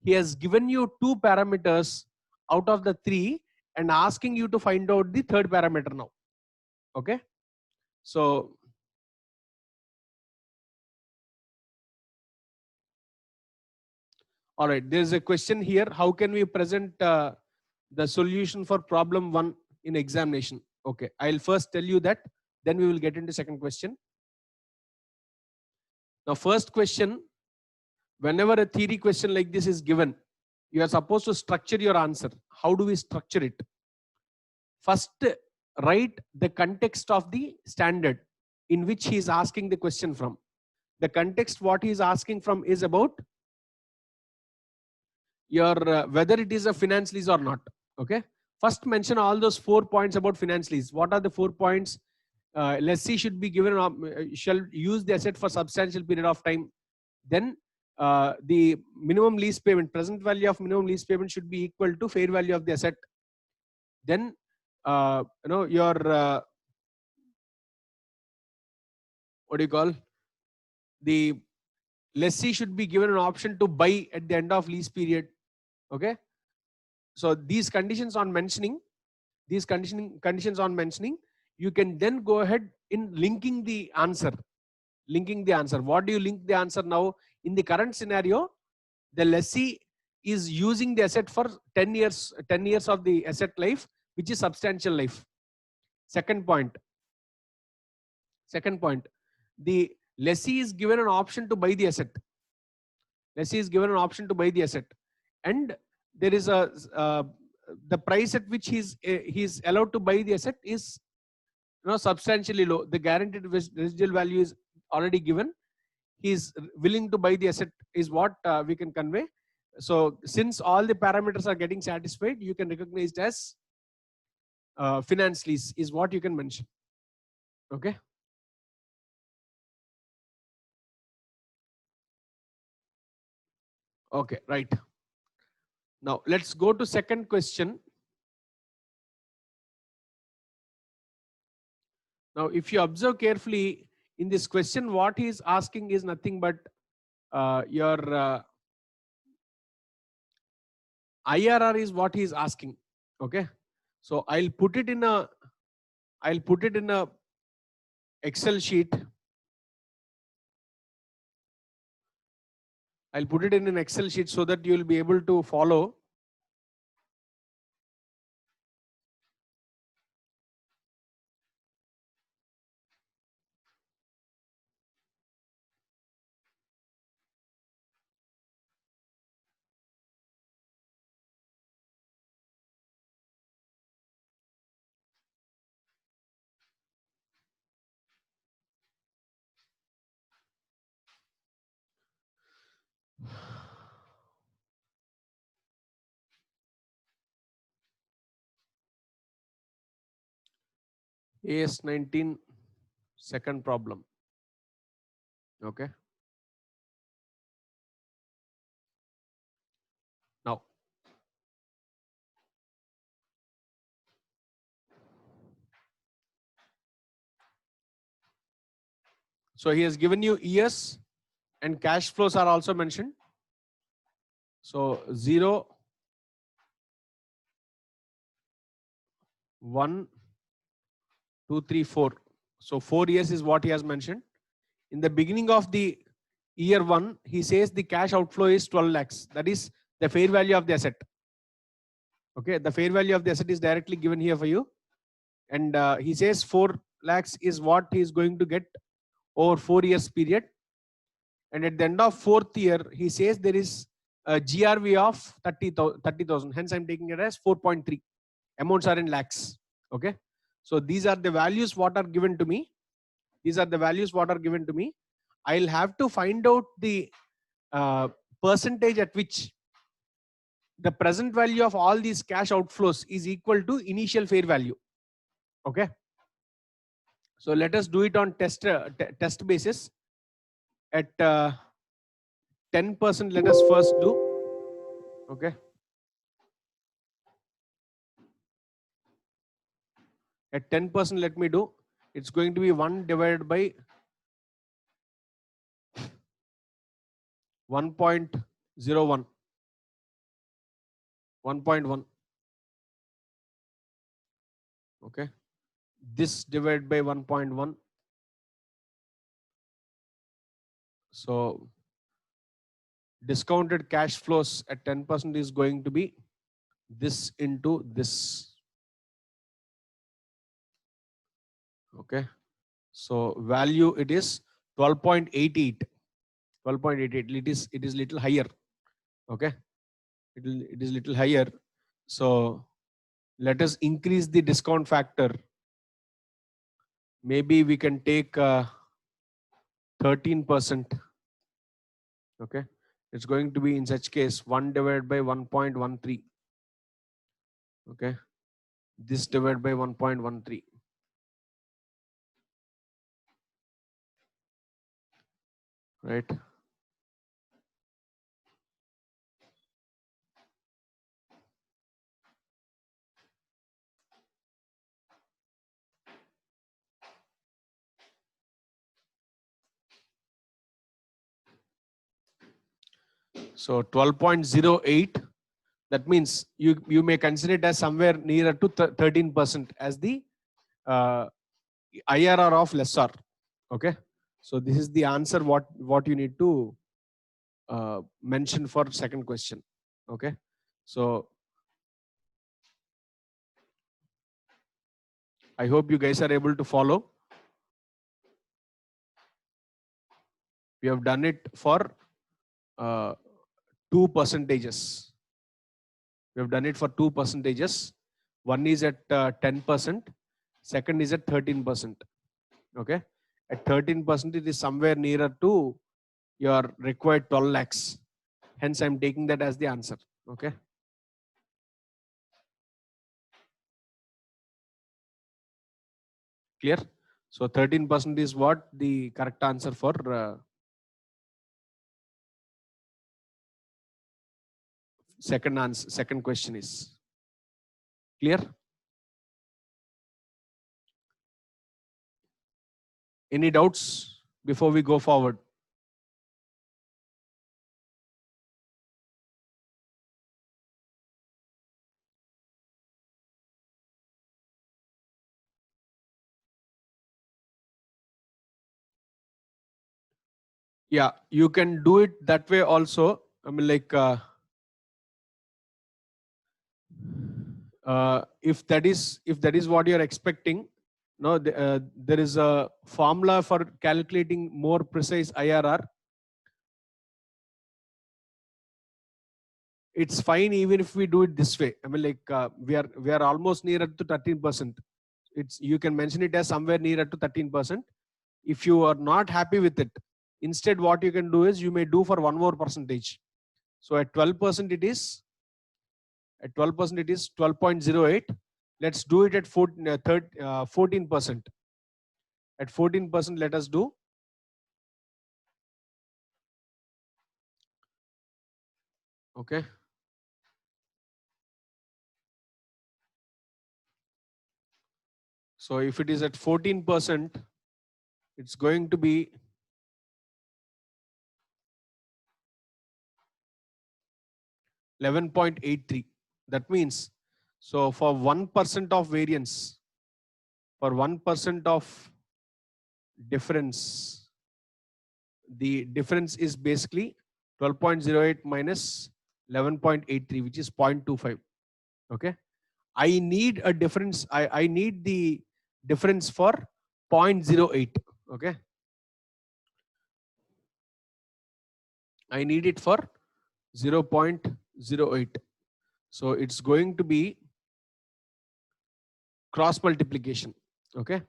he has given you 2 parameters out of the 3 and asking you to find out the third parameter now. Okay. So all right, there's a question here. How can we present the solution for problem 1 in examination? Okay, I'll first tell you that, then we will get into second question. Now, first question, whenever a theory question like this is given, you are supposed to structure your answer. How do we structure it? First, write the context of the standard in which he is asking the question from. The context what he is asking from is about your whether it is a finance lease or not. Okay, first mention all those 4 points about finance lease. What are the 4 points? Lessee should be given shall use the asset for substantial period of time. Then the minimum lease payment, present value of minimum lease payment should be equal to fair value of the asset. Then your what do you call, the lessee should be given an option to buy at the end of lease period. Okay, so these conditions on mentioning, you can then go ahead in linking the answer. What do you link the answer now? In the current scenario, the lessee is using the asset for 10 years of the asset life, which is substantial life. Second point, the lessee is given an option to buy the asset. And there is the price at which he's allowed to buy the asset is substantially low. The guaranteed residual value is already given. He is willing to buy the asset is what we can convey. So since all the parameters are getting satisfied, you can recognize it as finance lease is what you can mention. Okay. Okay, right. Now let's go to second question. Now, if you observe carefully in this question, what he is asking is nothing but your IRR is what he is asking. Okay, so I'll put it in a Excel sheet. I'll put it in an Excel sheet so that you will be able to follow. AS 19 second problem. Okay. Now, so he has given you years and cash flows are also mentioned. So 0, 1, 2, 3, 4. So 4 years is what he has mentioned. In the beginning of the year 1, he says the cash outflow is 12 lakhs. That is the fair value of the asset. Okay, the fair value of the asset is directly given here for you. And he says 4 lakhs is what he is going to get over 4 years period. And at the end of 4th year, he says there is a GRV of 30,000. Hence, I'm taking it as 4.3. Amounts are in lakhs. Okay. So these are the values what are given to me. These are the values what are given to me. I'll have to find out the percentage at which the present value of all these cash outflows is equal to initial fair value. Okay. So let us do it on test basis. At 10%, let us first do. Okay. At 10%, let me do. It's going to be 1 divided by 1.01. 1.1. Okay. This divided by 1.1. So discounted cash flows at 10% is going to be this into this. Okay. So value it is 12.88. 12.88. It is little higher. Okay. It is little higher. So let us increase the discount factor. Maybe we can take 13%. Okay. It's going to be in such case 1 divided by 1.13. Okay. This divided by 1.13. Right. So 12.08. That means you may consider it as somewhere nearer to 13% as the IRR of lessor. Okay. So this is the answer what you need to mention for second question. Okay. So I hope you guys are able to follow. We have done it for 2 percentages. We have done it for 2 percentages. One is at 10%. Second is at 13%. Okay. At 13%, it is somewhere nearer to your required 12 lakhs. Hence, I'm taking that as the answer. Okay. Clear? So 13% is what the correct answer for second question is. Clear? Any doubts before we go forward? Yeah, you can do it that way also. I mean, like if that is what you're expecting, no, there is a formula for calculating more precise IRR. It's fine even if we do it this way. I mean, like we are almost nearer to 13%. It's you can mention it as somewhere nearer to 13%. If you are not happy with it, instead what you can do is you may do for one more percentage. So at 12% it is 12.08. Let's do it at 14%. At 14%, let us do Okay. So if it is at 14%, it's going to be 11.83. That means, so for 1% of variance, for 1% of difference, the difference is basically 12.08 minus 11.83, which is 0.25. Okay. I need a difference. I need the difference for 0.08. Okay. I need it for 0.08. So it's going to be cross multiplication. Okay.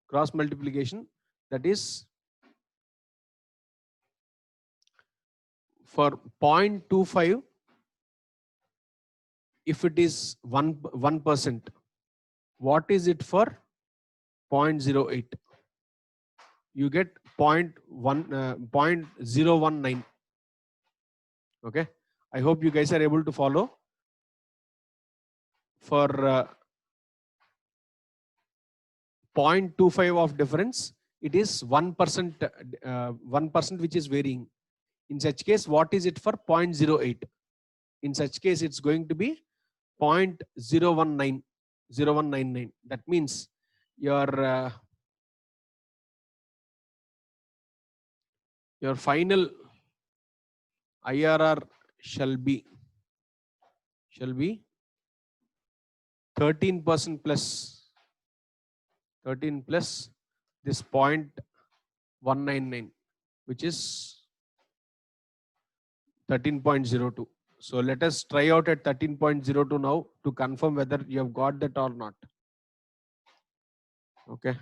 Cross multiplication, that is for 0.25. If it is 1%, what is it for 0.08? You get 0.019. Okay. I hope you guys are able to follow. For 0.25 of difference, it is 1%, 1% which is varying. In such case, what is it for 0.08? In such case, it's going to be 0.019, 0199. That means your final IRR shall be 13% plus 13 plus this 0.199, which is 13.02. So let us try out at 13.02 now to confirm whether you have got that or not. Okay.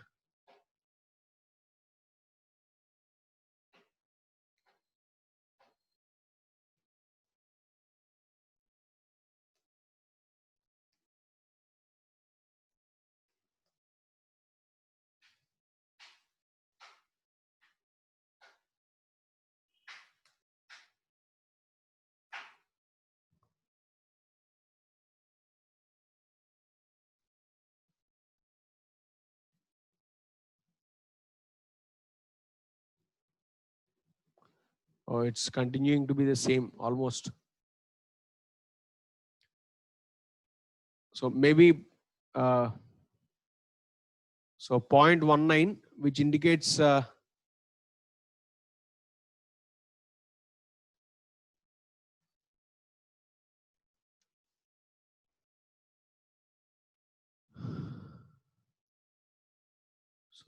Oh, it's continuing to be the same almost. So maybe so 0.19, which indicates so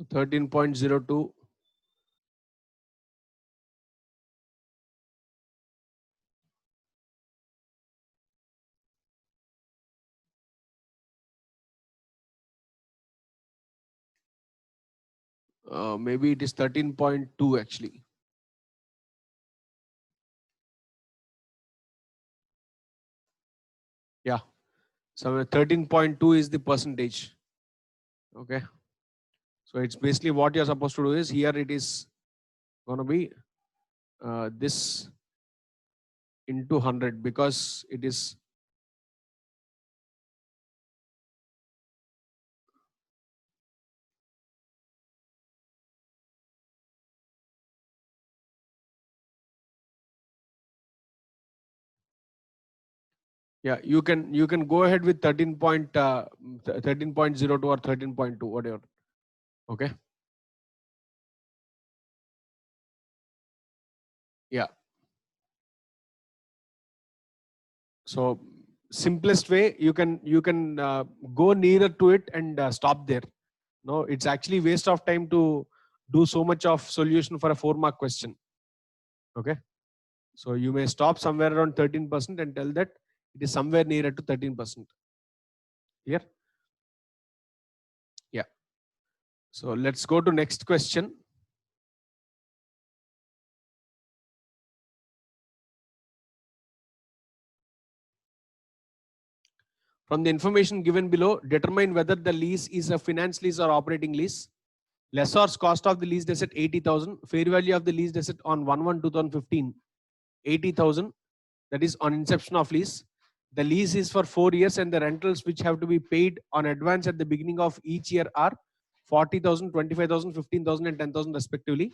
13.02. Maybe it is 13.2 actually. Yeah. So 13.2 is the percentage. Okay. So it's basically what you're supposed to do is here it is going to be this into 100 because it is yeah, you can go ahead with 13.02 or 13.2, whatever. Okay. Yeah. So simplest way, you can go nearer to it and stop there. No, it's actually waste of time to do so much of solution for a 4-mark question. Okay. So you may stop somewhere around 13% and tell that it is somewhere nearer to 13%. Here. Yeah. So let's go to next question. From the information given below, determine whether the lease is a finance lease or operating lease. Lessor's cost of the leased asset 80,000. Fair value of the leased asset on 1/1/2015 80,000. that is on inception of lease. The lease is for 4 years and the rentals which have to be paid on advance at the beginning of each year are 40,000, 25,000, 15,000 and 10,000 respectively.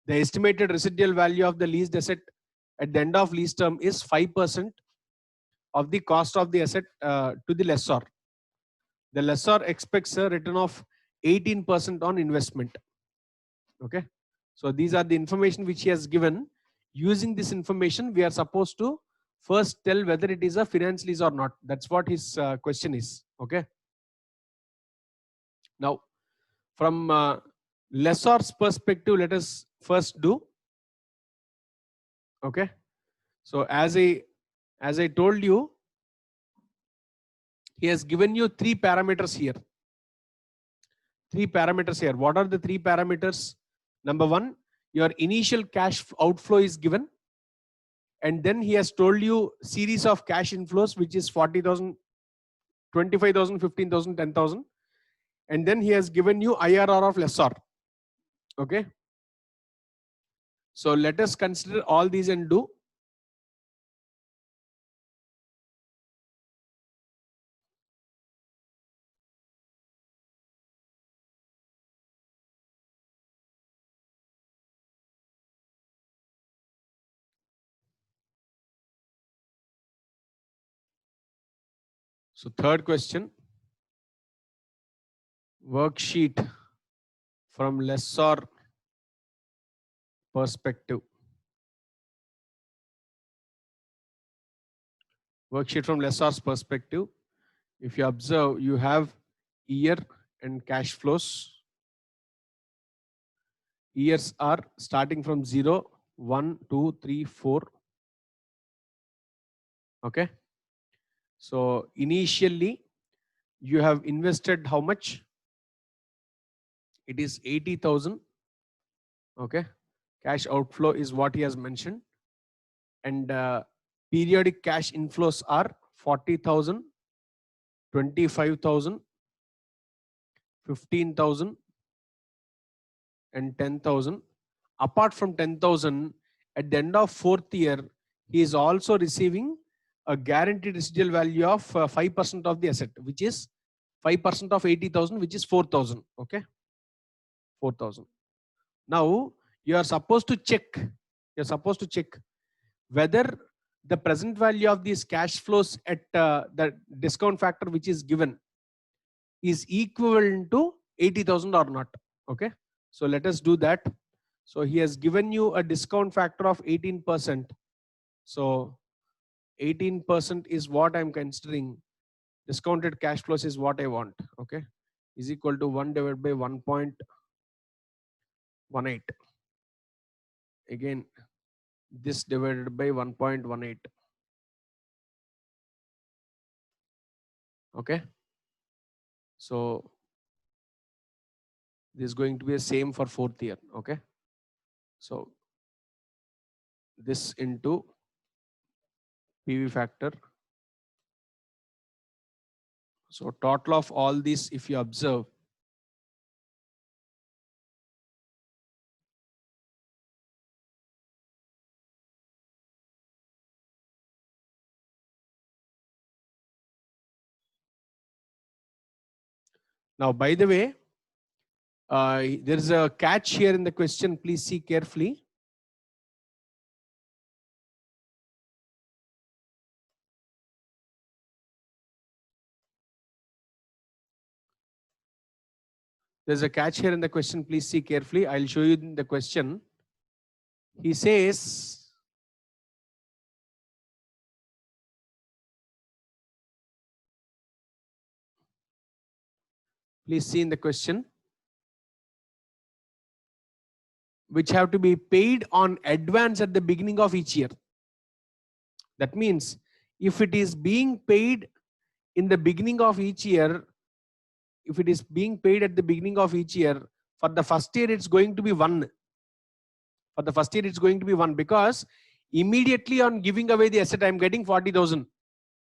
The estimated residual value of the leased asset at the end of lease term is 5% of the cost of the asset to the lessor. The lessor expects a return of 18% on investment. Okay. So these are the information which he has given. Using this information, we are supposed to first tell whether it is a finance lease or not. That's what his question is. Okay. Now, from lessor's perspective, let us first do. Okay. So as I told you, he has given you 3 parameters here. 3 parameters here. What are the 3 parameters? Number 1, your initial cash outflow is given. And then he has told you series of cash inflows, which is 40,000, 25,000, 15,000, 10,000. And then he has given you IRR of lessor. Okay. So let us consider all these and do. So third question, worksheet from lessor perspective. Worksheet from lessor's perspective. If you observe, you have year and cash flows. Years are starting from 0, 1, 2, 3, 4. Okay. So initially you have invested how much? It is 80,000. Okay. Cash outflow is what he has mentioned. And periodic cash inflows are 40,000, 25,000, 15,000 and 10,000. Apart from 10,000, at the end of 4th year, he is also receiving a guaranteed residual value of 5% of the asset, which is 5% of 80,000, which is 4,000. Okay. 4,000. Now you are supposed to check. You're supposed to check whether the present value of these cash flows at the discount factor which is given is equivalent to 80,000 or not. Okay. So let us do that. So he has given you a discount factor of 18%. So 18% is what I'm considering. Discounted cash flows is what I want. Okay. Is equal to 1 divided by 1.18. Again, this divided by 1.18. Okay. So this is going to be the same for 4th year. Okay. So this into PV factor. So total of all these, if you observe, now by the way, there is a catch here in the question. Please see carefully. There's a catch here in the question. Please see carefully. I'll show you in the question. He says, please see in the question, which have to be paid on advance at the beginning of each year. That means if it is being paid in the beginning of each year, if it is being paid at the beginning of each year, for the first year it's going to be 1. For the first year it's going to be 1 because immediately on giving away the asset I'm getting 40,000.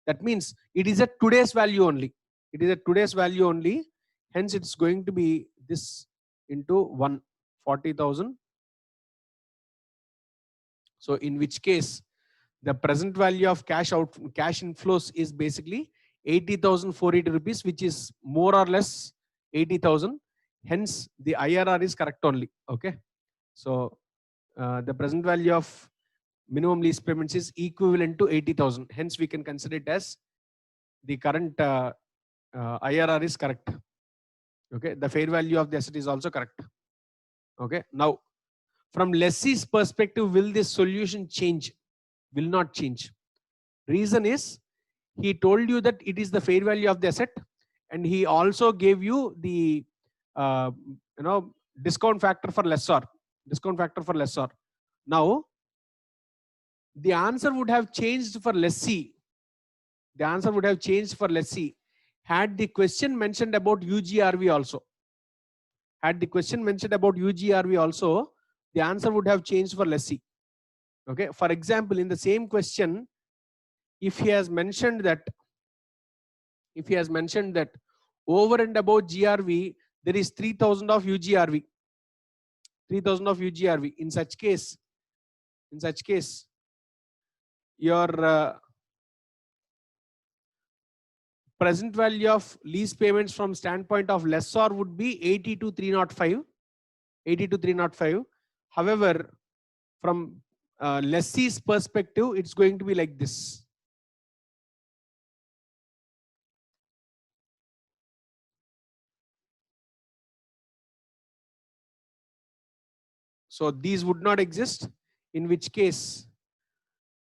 That means it is at today's value only. It is at today's value only. Hence it's going to be this into 1, 40,000. So in which case The present value of cash inflows is basically 80,480 rupees, which is more or less 80,000. Hence, the IRR is correct only. Okay. So the present value of minimum lease payments is equivalent to 80,000. Hence, we can consider it as the current IRR is correct. Okay. The fair value of the asset is also correct. Okay. Now, from lessee's perspective, will this solution change? Will not change. Reason is, he told you that it is the fair value of the asset, and he also gave you the uh, discount factor for lessor. Discount factor for lessor. Now, the answer would have changed for lessee. The answer would have changed for lessee had the question mentioned about UGRV also. Had the question mentioned about UGRV also, the answer would have changed for lessee. Okay. For example, in the same question, if he has mentioned that over and above GRV, there is 3,000 of UGRV. 3,000 of UGRV. In such case, your present value of lease payments from standpoint of lessor would be 80,305. 80,305. However, from lessee's perspective, it's going to be like this. So these would not exist, in which case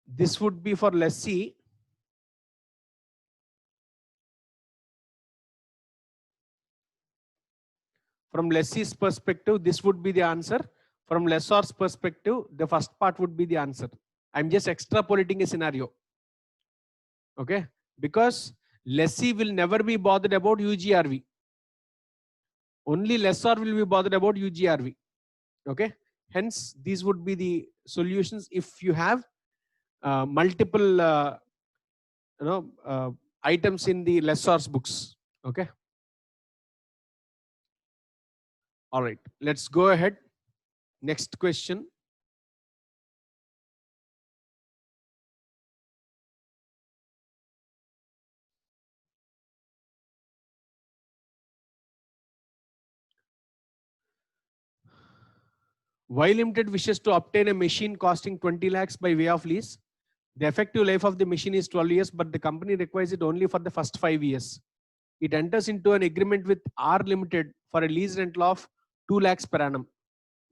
this would be for lessee. From lessee's perspective, this would be the answer. From lessor's perspective, the first part would be the answer. I'm just extrapolating a scenario. Okay. Because lessee will never be bothered about UGRV. Only lessor will be bothered about UGRV. Okay. Hence, these would be the solutions if you have multiple items in the lessor's books. Okay. All right. Let's go ahead. Next question. Y Limited wishes to obtain a machine costing 20 lakhs by way of lease. The effective life of the machine is 12 years, but the company requires it only for the first 5 years. It enters into an agreement with R Limited for a lease rental of 2 lakhs per annum.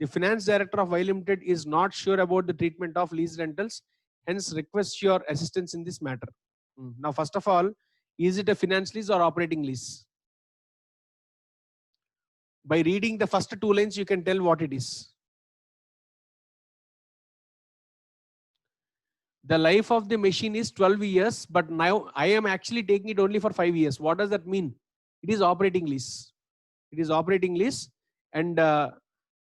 The finance director of Y Limited is not sure about the treatment of lease rentals, hence requests your assistance in this matter. Now, first of all, is it a finance lease or operating lease? By reading the first 2 lines, you can tell what it is. The life of the machine is 12 years, but now I am actually taking it only for 5 years. What does that mean? It is operating lease. It is operating lease, and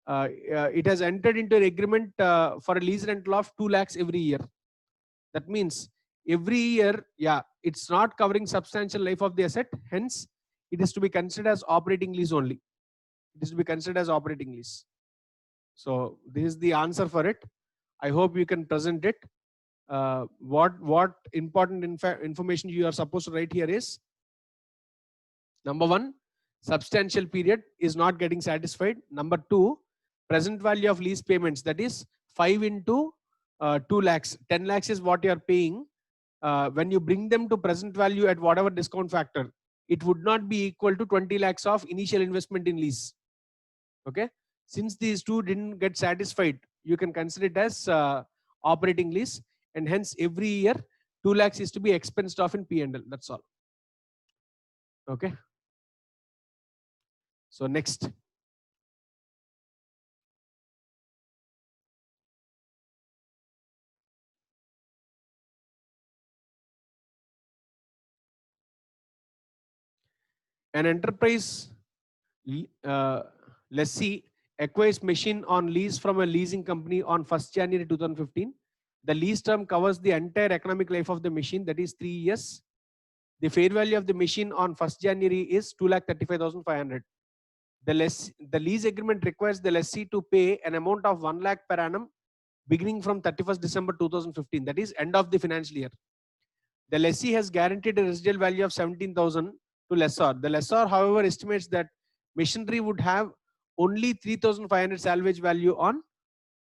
it has entered into an agreement for a lease rental of 2 lakhs every year. That means every year, yeah, it's not covering substantial life of the asset. Hence, it is to be considered as operating lease only. It is to be considered as operating lease. So this is the answer for it. I hope you can present it. What important information you are supposed to write here is, number 1, substantial period is not getting satisfied. Number 2, present value of lease payments, that is 5 into 2 lakhs. 10 lakhs is what you are paying. When you bring them to present value at whatever discount factor, it would not be equal to 20 lakhs of initial investment in lease. Okay. Since these two didn't get satisfied, you can consider it as operating lease, and hence every year 2 lakhs is to be expensed off in P&L. That's all. Okay. So next. An enterprise lessee acquires machine on lease from a leasing company on 1st January 2015. The lease term covers the entire economic life of the machine, that is 3 years. The fair value of the machine on 1st January is 2,35,500. The lease agreement requires the lessee to pay an amount of 1 lakh per annum beginning from 31st December 2015, that is end of the financial year. The lessee has guaranteed a residual value of 17,000 to lessor. The lessor, however, estimates that machinery would have only 3,500 salvage value on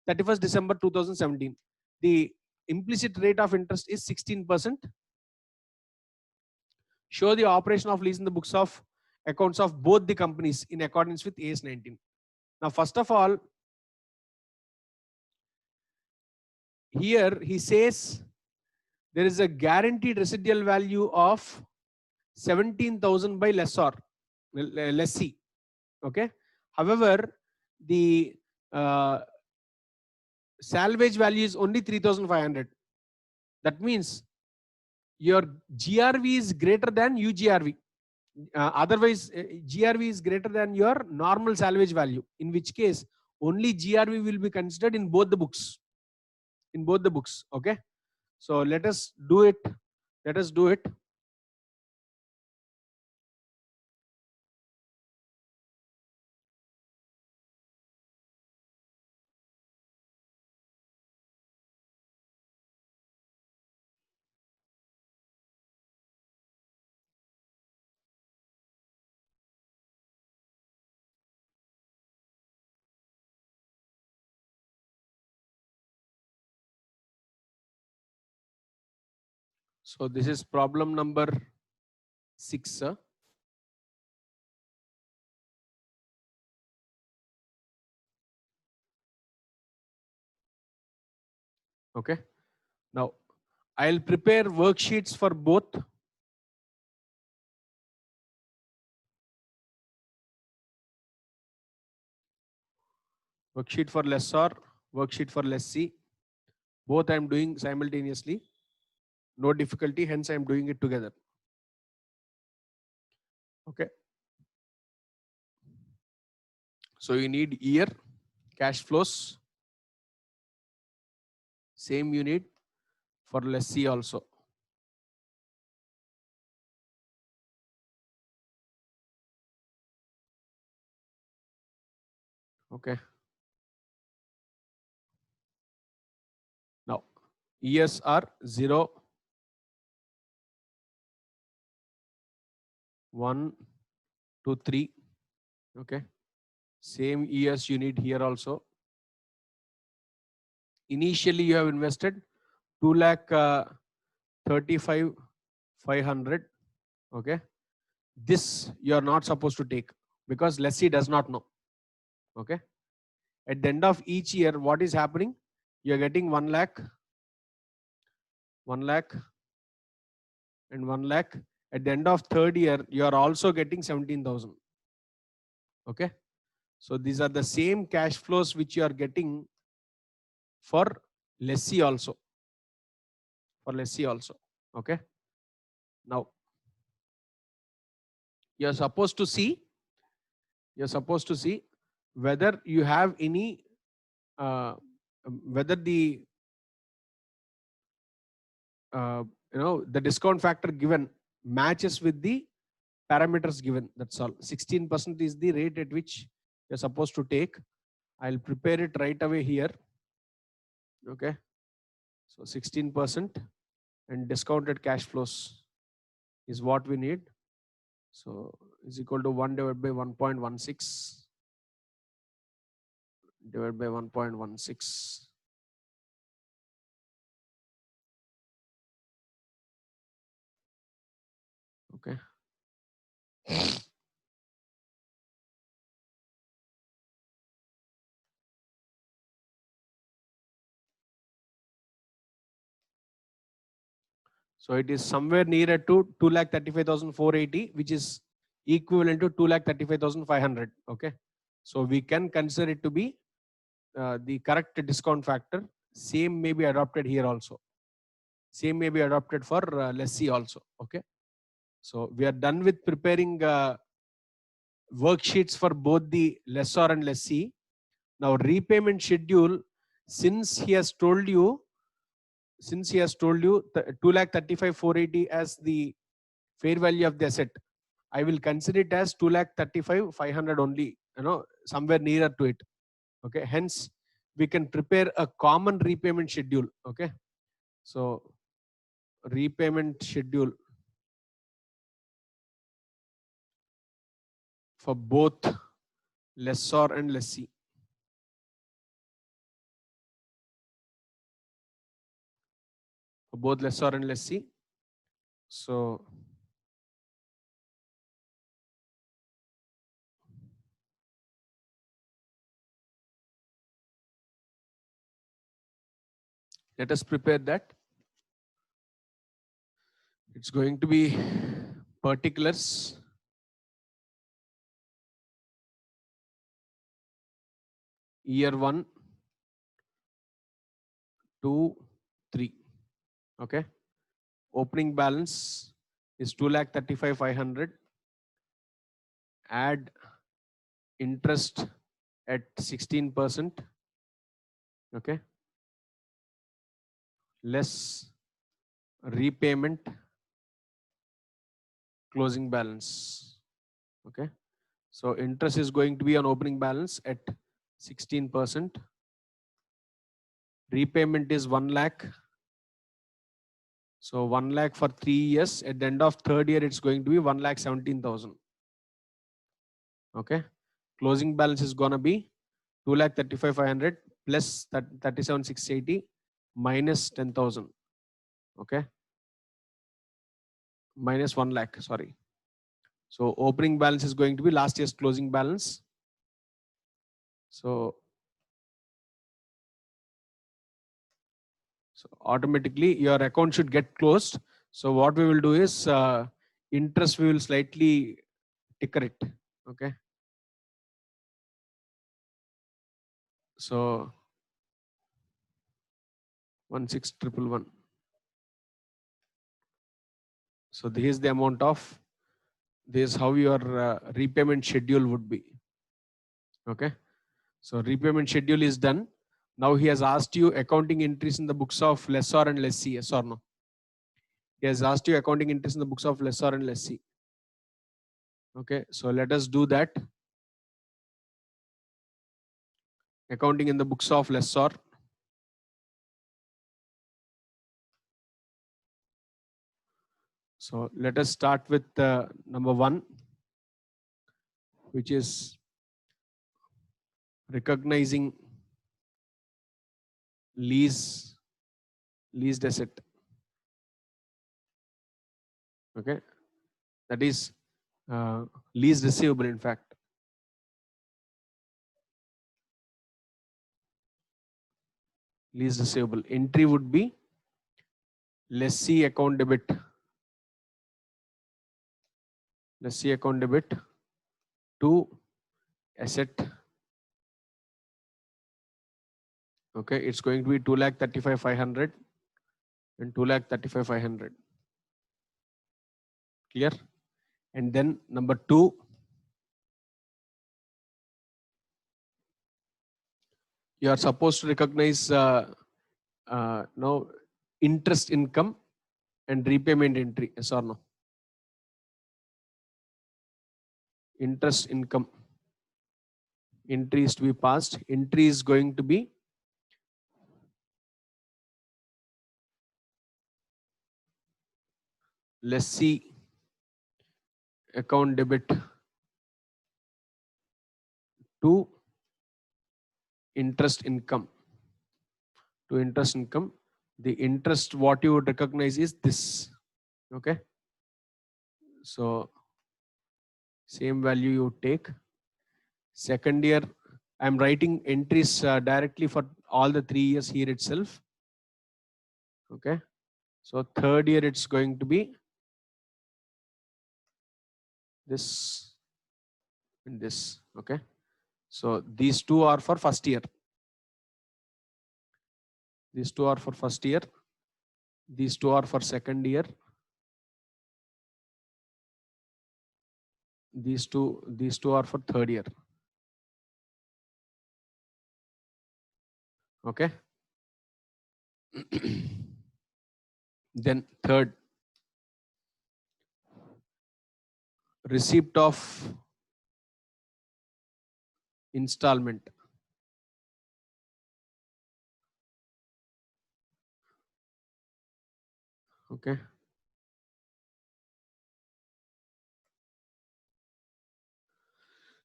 31st December 2017. The implicit rate of interest is 16%. Show the operation of lease in the books of accounts of both the companies in accordance with AS 19. Now, first of all, here he says there is a guaranteed residual value of 17,000 by lessee. Okay. However, the salvage value is only 3,500. That means your GRV is greater than UGRV. Otherwise, GRV is greater than your normal salvage value, in which case only GRV will be considered in both the books. In both the books. Okay. So let us do it. Let us do it. So this is problem number 6, sir. Okay. Now I'll prepare worksheets for both. Worksheet for lessor, worksheet for lessee. Both I am doing simultaneously. No difficulty, hence I am doing it together. Okay. So you need year, cash flows. Same you need for lessee also. Okay. Now years are 0, 1, 2, 3. Okay. Same years you need here also. Initially you have invested 2,35,500. Okay. This you are not supposed to take because lessee does not know. Okay. At the end of each year, what is happening? You are getting 1 lakh, 1 lakh, and 1 lakh. At the end of third year, you are also getting 17,000. Okay. So these are the same cash flows which you are getting for lessee also. For lessee also. Okay. Now you are supposed to see. You are supposed to see whether you have any, whether the the discount factor given matches with the parameters given. That's all. 16% is the rate at which you're supposed to take. I'll prepare it right away here. Okay. So 16% and discounted cash flows is what we need. So is equal to 1 divided by 1.16 divided by 1.16. Okay. So it is somewhere nearer to 2,35,480, which is equivalent to 2,35,500. Okay. So we can consider it to be the correct discount factor. Same may be adopted here also. Same may be adopted for lessee also. Okay. So we are done with preparing worksheets for both the lessor and lessee. Now repayment schedule, since he has told you 2,35,480 as the fair value of the asset, I will consider it as 2,35,500 only, somewhere nearer to it. Okay. Hence we can prepare a common repayment schedule. Okay, so repayment schedule for both lessor and lessee. For both lessor and lessee. So let us prepare that. It's going to be particulars. Year 1, 2, 3. Okay. Opening balance is 2,35,500. Add interest at 16%. Okay. Less repayment closing balance. Okay. So interest is going to be on opening balance at 16%. Repayment is 1 lakh. So 1 lakh for 3 years. At the end of third year, it's going to be 1,17,000. Okay. Closing balance is gonna be 2,35,500 plus 37,680 minus 10,000. Okay. Minus 1 lakh. Sorry. So opening balance is going to be last year's closing balance. So automatically your account should get closed. So what we will do is interest we will slightly ticker it. Okay. So 16,111. So this is the amount of, this is how your repayment schedule would be. Okay. So repayment schedule is done. Now he has asked you accounting entries in the books of lessor and lessee, yes or no? He has asked you accounting entries in the books of lessor and lessee. Okay, so let us do that. Accounting in the books of lessor. So let us start with number 1, which is recognizing leased asset. Okay, that is lease receivable, in fact. Lease receivable. Entry would be lessee account debit. Lessee account debit to asset. Okay, it's going to be 2,35,500 and 2,35,500. Clear? And then number 2, you are supposed to recognize now interest income and repayment entry. Yes or no? Interest income entry is to be passed. Entry is going to be lessee account debit to interest income. To interest income. The interest what you would recognize is this. Okay. So same value you take. Second year, I'm writing entries directly for all the 3 years here itself. Okay. So third year, it's going to be this and this. Okay. So these two are for first year. These two are for first year. These two are for second year. These two are for third year. Okay. Then third, receipt of installment. Okay.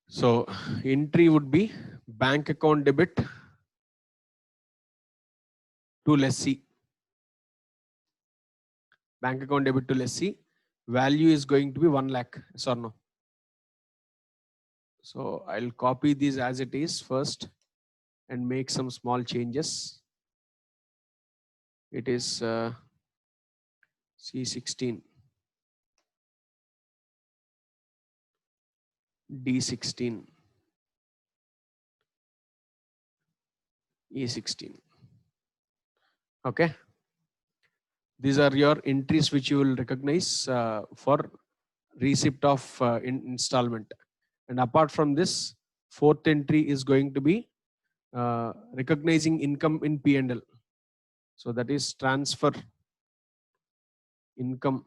So entry would be bank account debit to lessee. Bank account debit to lessee. Value is going to be 1 lakh. Yes or no? So I'll copy these as it is first and make some small changes. It is C16, D16, E16. Okay. These are your entries which you will recognize for receipt of installment. And apart from this, fourth entry is going to be recognizing income in P&L. So that is transfer income,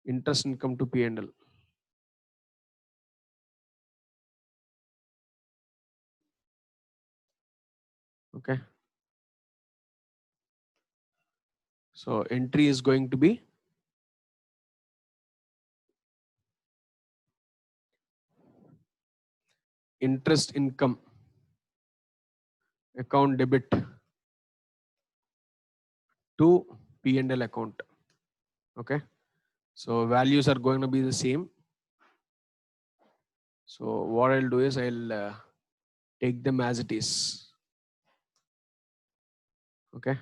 interest income to P&L. Okay. So entry is going to be interest income account debit to P&L account. Okay. So values are going to be the same. So what I'll do is I'll take them as it is. Okay.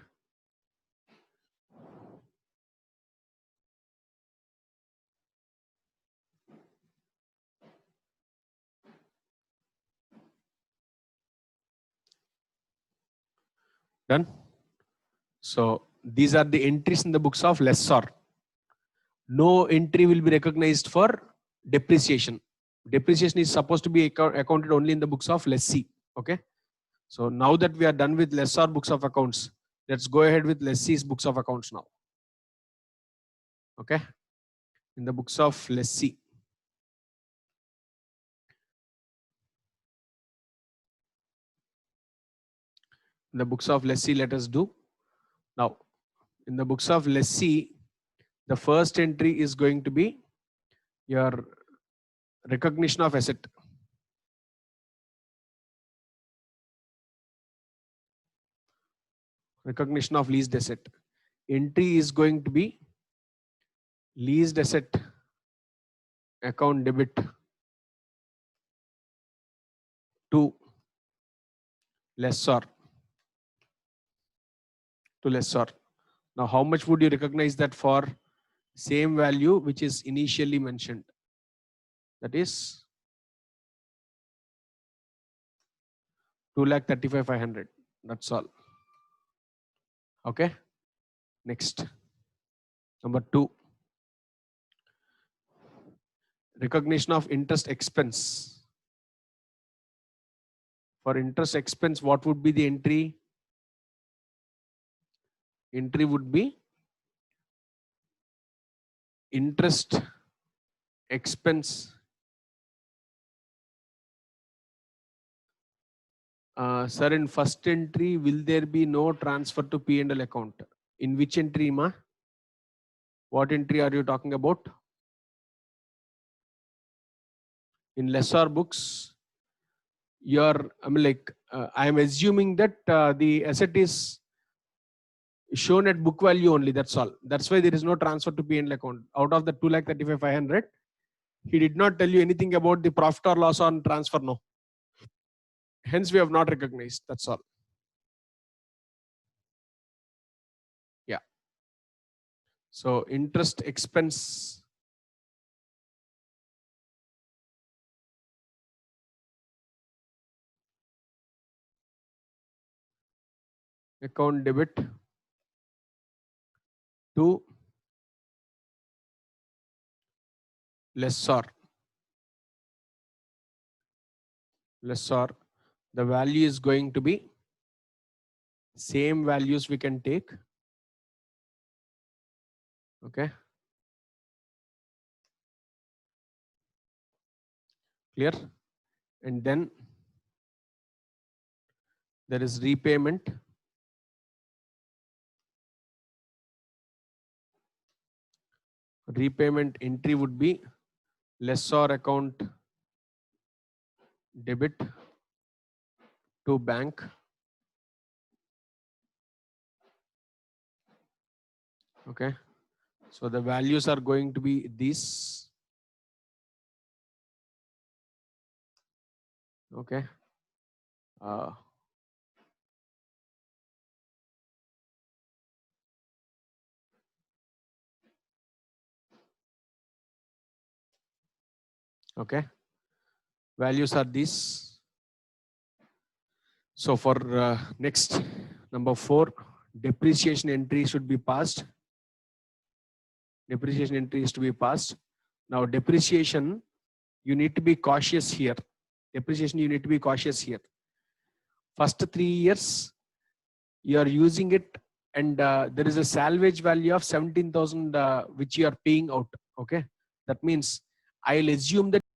Done. So these are the entries in the books of lessor. No entry will be recognized for depreciation. Depreciation is supposed to be accounted only in the books of lessee. Okay. So now that we are done with lessor books of accounts, let's go ahead with lessee's books of accounts now. Okay. In the books of lessee. In the books of lessee, let us do. Now, in the books of lessee, the first entry is going to be your recognition of asset. Recognition of leased asset. Entry is going to be leased asset account debit to lessor. To lessor. Now, how much would you recognize that for? Same value which is initially mentioned. That is 2,35,500. That's all. Okay. Next. Number 2. Recognition of interest expense. For interest expense, what would be the entry? Entry would be interest expense. Sir, in first entry, will there be no transfer to P&L account? In which entry, ma? What entry are you talking about? In lessor books, I am assuming that the asset is shown at book value only. That's all. That's why there is no transfer to P&L account. Out of the 2,35,500, he did not tell you anything about the profit or loss on transfer. No. Hence, we have not recognized. That's all. Yeah. So interest expense. Account debit to lessor. Lessor. The value is going to be same values we can take. Okay. Clear? And then there is repayment. repayment entry would be lessor account debit to bank. Okay. So the values are going to be these. Okay. Uh, okay. Values are these. So for next number 4, depreciation entry should be passed. Depreciation entry is to be passed. Now depreciation, you need to be cautious here. Depreciation, you need to be cautious here. First 3 years, you are using it, and there is a salvage value of 17,000 which you are paying out. Okay, that means I'll assume that